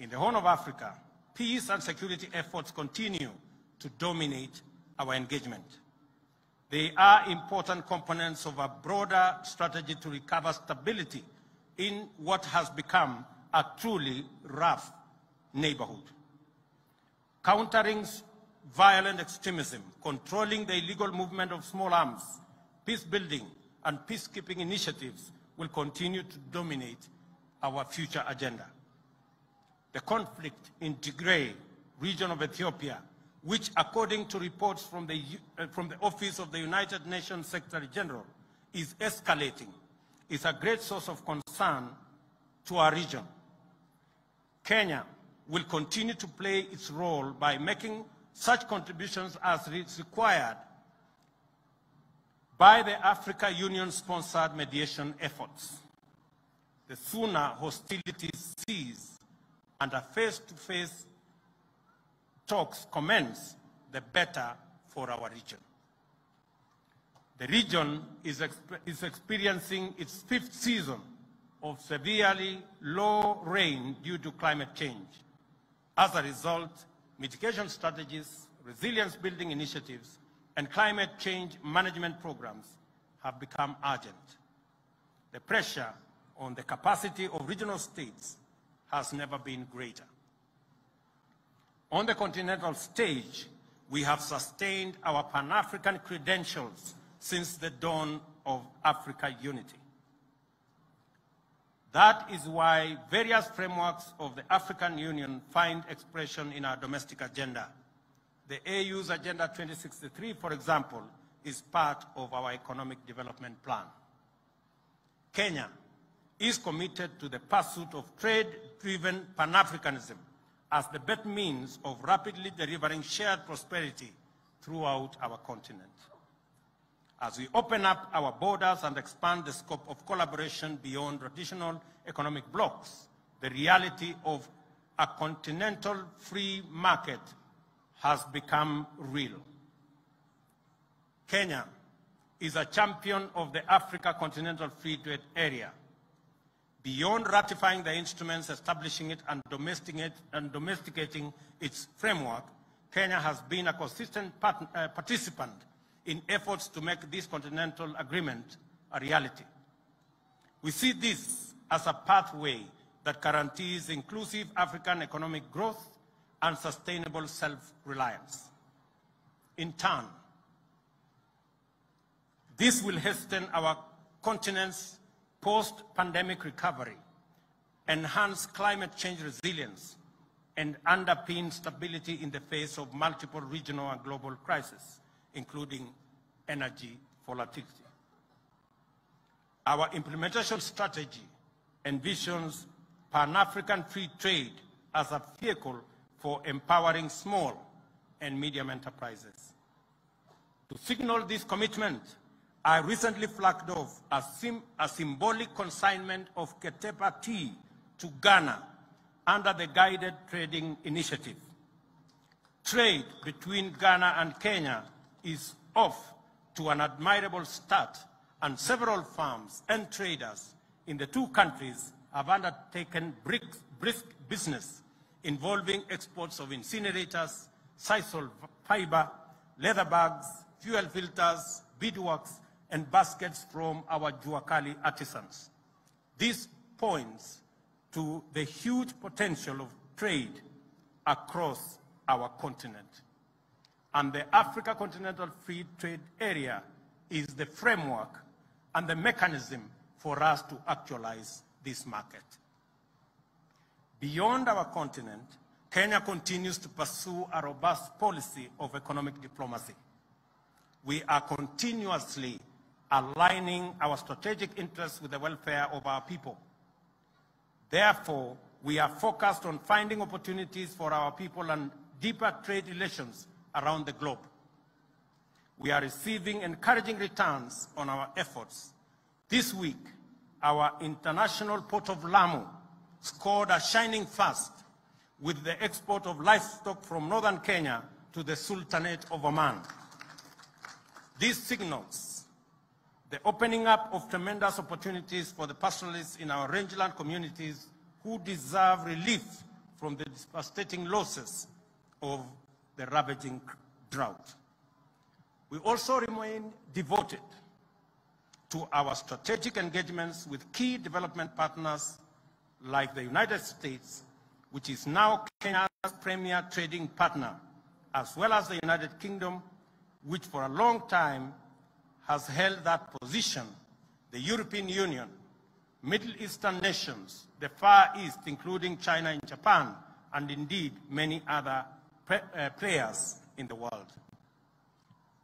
In the Horn of Africa, peace and security efforts continue to dominate our engagement. They are important components of a broader strategy to recover stability in what has become a truly rough neighborhood. Countering violent extremism, controlling the illegal movement of small arms, peace building, and peacekeeping initiatives will continue to dominate our future agenda. The conflict in Tigray region of Ethiopia, which according to reports from the Office of the United Nations Secretary General is escalating, is a great source of concern to our region. Kenya will continue to play its role by making such contributions as is required by the Africa Union-sponsored mediation efforts. The sooner hostilities cease and a face-to-face talks commence, the better for our region. The region is experiencing its 5th season of severely low rain due to climate change. As a result, mitigation strategies, resilience building initiatives, and climate change management programs have become urgent. The pressure on the capacity of regional states has never been greater. On the continental stage, we have sustained our Pan-African credentials since the dawn of Africa unity. That is why various frameworks of the African Union find expression in our domestic agenda. The AU's Agenda 2063, for example, is part of our economic development plan. Kenya is committed to the pursuit of trade-driven Pan-Africanism as the best means of rapidly delivering shared prosperity throughout our continent. As we open up our borders and expand the scope of collaboration beyond traditional economic blocs, the reality of a continental free market has become real. Kenya is a champion of the Africa Continental Free Trade Area. Beyond ratifying the instruments, establishing it, and domesticating its framework, Kenya has been a consistent participant in efforts to make this continental agreement a reality. We see this as a pathway that guarantees inclusive African economic growth and sustainable self-reliance. In turn, this will hasten our continent's post-pandemic recovery, enhance climate change resilience, and underpin stability in the face of multiple regional and global crises, including energy volatility. Our implementation strategy envisions Pan-African free trade as a vehicle for empowering small and medium enterprises. To signal this commitment, I recently flagged off a symbolic consignment of Ketepa tea to Ghana under the Guided Trading Initiative. Trade between Ghana and Kenya is off to an admirable start, and several farms and traders in the two countries have undertaken brisk business involving exports of incinerators, sisal fiber, leather bags, fuel filters, beadworks, and baskets from our Juakali artisans. This points to the huge potential of trade across our continent. And the Africa Continental Free Trade Area is the framework and the mechanism for us to actualize this market. Beyond our continent, Kenya continues to pursue a robust policy of economic diplomacy. We are continuously aligning our strategic interests with the welfare of our people. Therefore, we are focused on finding opportunities for our people and deeper trade relations around the globe. We are receiving encouraging returns on our efforts. This week, our international port of Lamu scored a shining first with the export of livestock from northern Kenya to the Sultanate of Oman. This signals the opening up of tremendous opportunities for the pastoralists in our rangeland communities who deserve relief from the devastating losses of the ravaging drought. We also remain devoted to our strategic engagements with key development partners like the United States, which is now Kenya's premier trading partner, as well as the United Kingdom, which for a long time has held that position, the European Union, Middle Eastern nations, the Far East, including China and Japan, and indeed many other players in the world.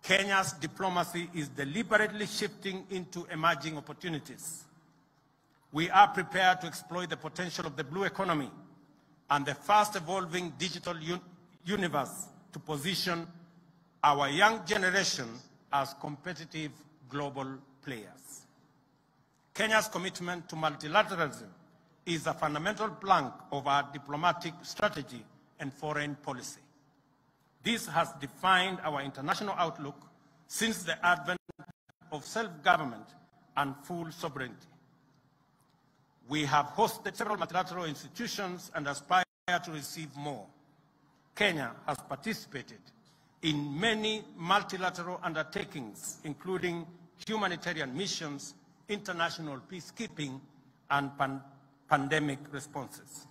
Kenya's diplomacy is deliberately shifting into emerging opportunities. We are prepared to exploit the potential of the blue economy and the fast-evolving digital universe to position our young generation as competitive global players. Kenya's commitment to multilateralism is a fundamental plank of our diplomatic strategy and foreign policy. This has defined our international outlook since the advent of self-government and full sovereignty. We have hosted several multilateral institutions and aspire to receive more. Kenya has participated in many multilateral undertakings, including humanitarian missions, international peacekeeping, and pandemic responses.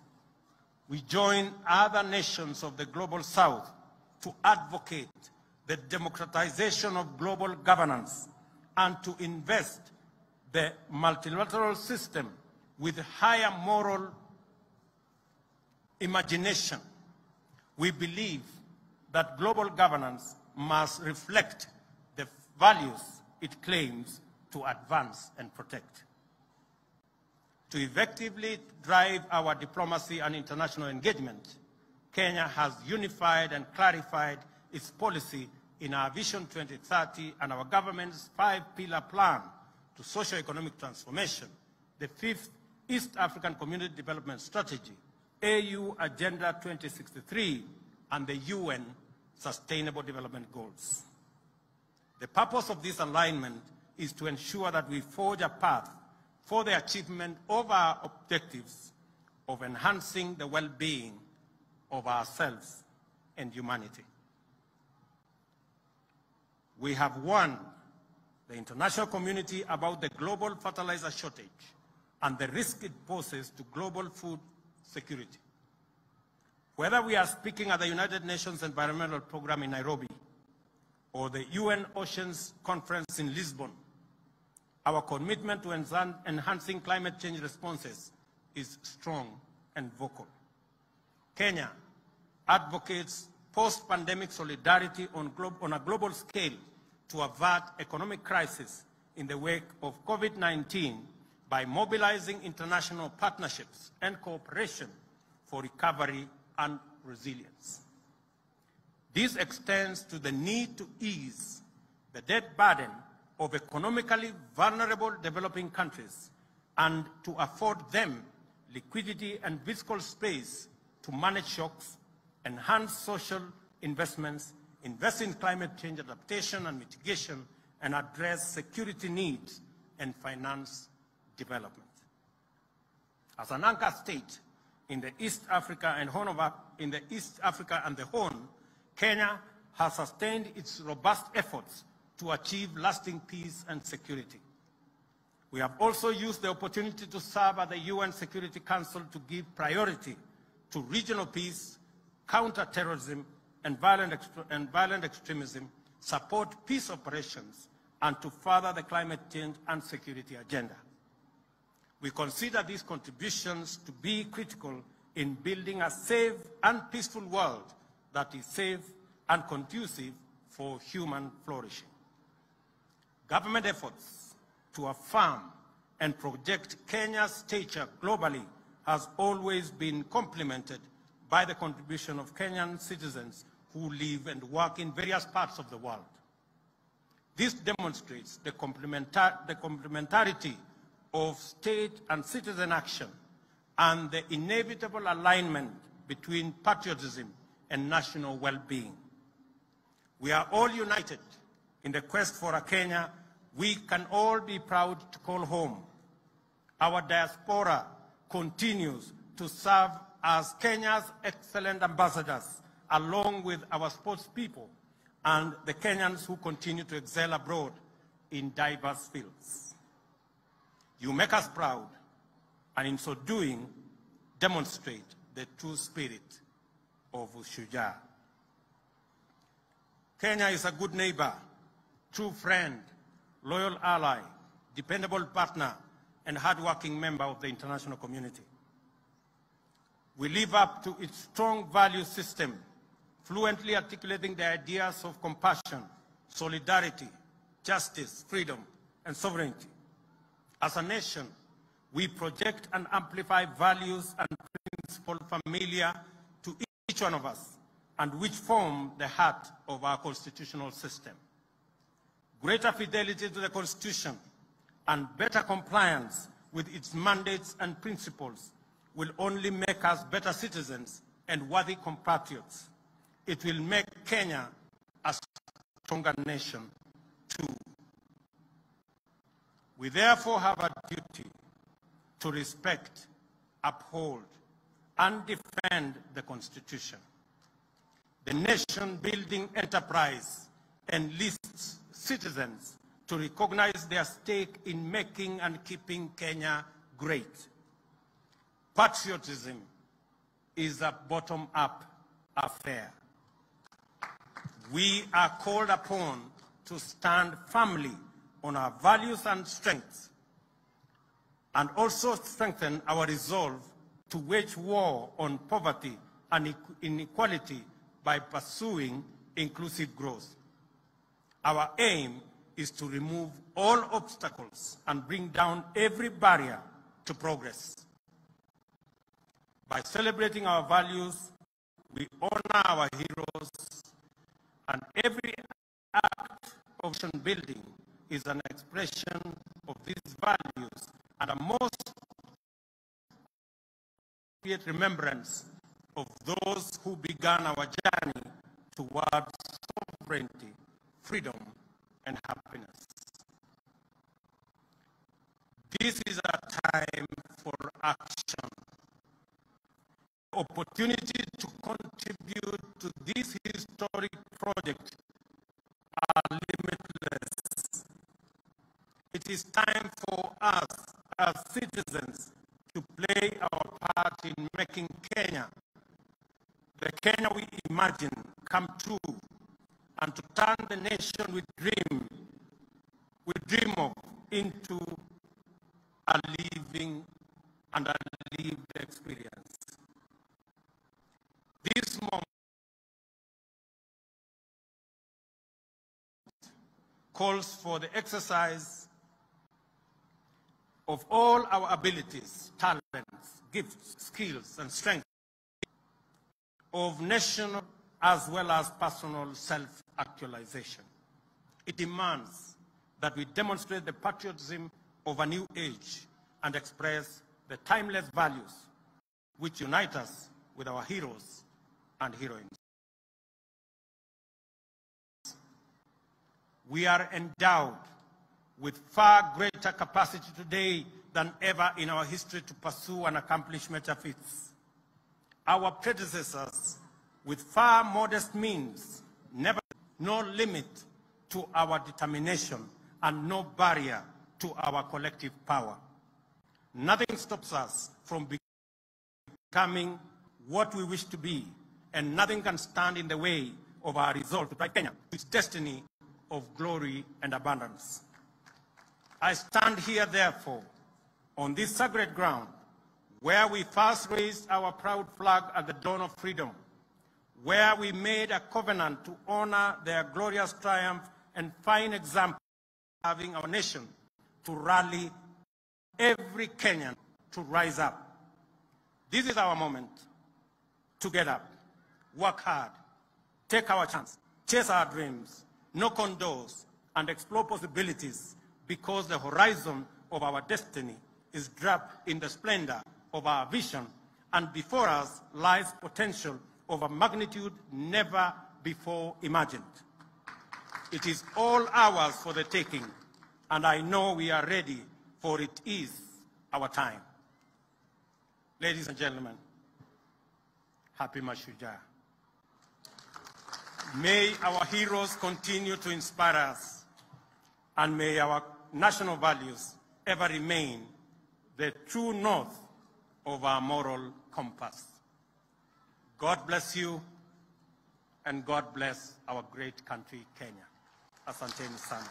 We join other nations of the Global South to advocate the democratization of global governance and to invest the multilateral system with higher moral imagination. We believe that global governance must reflect the values it claims to advance and protect. To effectively drive our diplomacy and international engagement, Kenya has unified and clarified its policy in our Vision 2030 and our government's 5-pillar plan to socio-economic transformation, the 5th East African Community Development Strategy, AU Agenda 2063, and the UN Sustainable Development Goals. The purpose of this alignment is to ensure that we forge a path for the achievement of our objectives of enhancing the well-being of ourselves and humanity. We have warned the international community about the global fertilizer shortage and the risk it poses to global food security. Whether we are speaking at the United Nations Environmental Programme in Nairobi or the UN Oceans Conference in Lisbon, our commitment to enhancing climate change responses is strong and vocal. Kenya advocates post-pandemic solidarity on a global scale to avert economic crisis in the wake of COVID-19 by mobilizing international partnerships and cooperation for recovery and resilience. This extends to the need to ease the debt burden of economically vulnerable developing countries and to afford them liquidity and fiscal space to manage shocks, enhance social investments, invest in climate change adaptation and mitigation, and address security needs and finance development. As an anchor state in the East Africa and the Horn, Kenya has sustained its robust efforts to achieve lasting peace and security. We have also used the opportunity to serve at the UN Security Council to give priority to regional peace, counter-terrorism, and violent extremism, support peace operations, and to further the climate change and security agenda. We consider these contributions to be critical in building a safe and peaceful world that is safe and conducive for human flourishing. Government efforts to affirm and project Kenya's stature globally has always been complemented by the contribution of Kenyan citizens who live and work in various parts of the world. This demonstrates the complementarity of state and citizen action and the inevitable alignment between patriotism and national well-being. We are all united in the quest for a Kenya we can all be proud to call home. Our diaspora continues to serve as Kenya's excellent ambassadors, along with our sports people and the Kenyans who continue to excel abroad in diverse fields. You make us proud, and in so doing, demonstrate the true spirit of Shujaa. Kenya is a good neighbor, true friend, loyal ally, dependable partner, and hardworking member of the international community. We live up to its strong value system, fluently articulating the ideas of compassion, solidarity, justice, freedom, and sovereignty. As a nation, we project and amplify values and principles familiar to each one of us and which form the heart of our constitutional system. Greater fidelity to the Constitution and better compliance with its mandates and principles will only make us better citizens and worthy compatriots. It will make Kenya a stronger nation too. We therefore have a duty to respect, uphold, and defend the Constitution. The nation-building enterprise enlists citizens to recognize their stake in making and keeping Kenya great. Patriotism is a bottom-up affair. We are called upon to stand firmly on our values and strengths, and also strengthen our resolve to wage war on poverty and inequality by pursuing inclusive growth. Our aim is to remove all obstacles and bring down every barrier to progress. By celebrating our values, we honor our heroes, and every act of nation building is an expression of these values and a most appropriate remembrance of those who began our journey towards sovereignty, freedom, and happiness. This is a time for action. Opportunity to contribute to this historic project are limitless. It is time for us as citizens to play our part in making Kenya, the Kenya we imagine, come true, and to turn the nation we dream of into a living and a lived experience. This moment calls for the exercise of all our abilities, talents, gifts, skills, and strengths of national as well as personal self-actualization. It demands that we demonstrate the patriotism of a new age and express the timeless values which unite us with our heroes and heroines. We are endowed with far greater capacity today than ever in our history to pursue and accomplish major feats. Our predecessors, with far modest means, no limit to our determination and no barrier to our collective power. Nothing stops us from becoming what we wish to be, and nothing can stand in the way of our resolve to drive Kenya to its destiny of glory and abundance. I stand here, therefore, on this sacred ground, where we first raised our proud flag at the dawn of freedom, where we made a covenant to honor their glorious triumph and fine example, having our nation to rally every Kenyan to rise up. This is our moment to get up, work hard, take our chance, chase our dreams, knock on doors, and explore possibilities, because the horizon of our destiny is wrapped in the splendor of our vision, and before us lies potential of a magnitude never before imagined. It is all ours for the taking, and I know we are ready, for it is our time. Ladies and gentlemen, happy Mashujaa. May our heroes continue to inspire us, and may our national values ever remain the true north of our moral compass. God bless you, and God bless our great country, Kenya. Asanteni sana.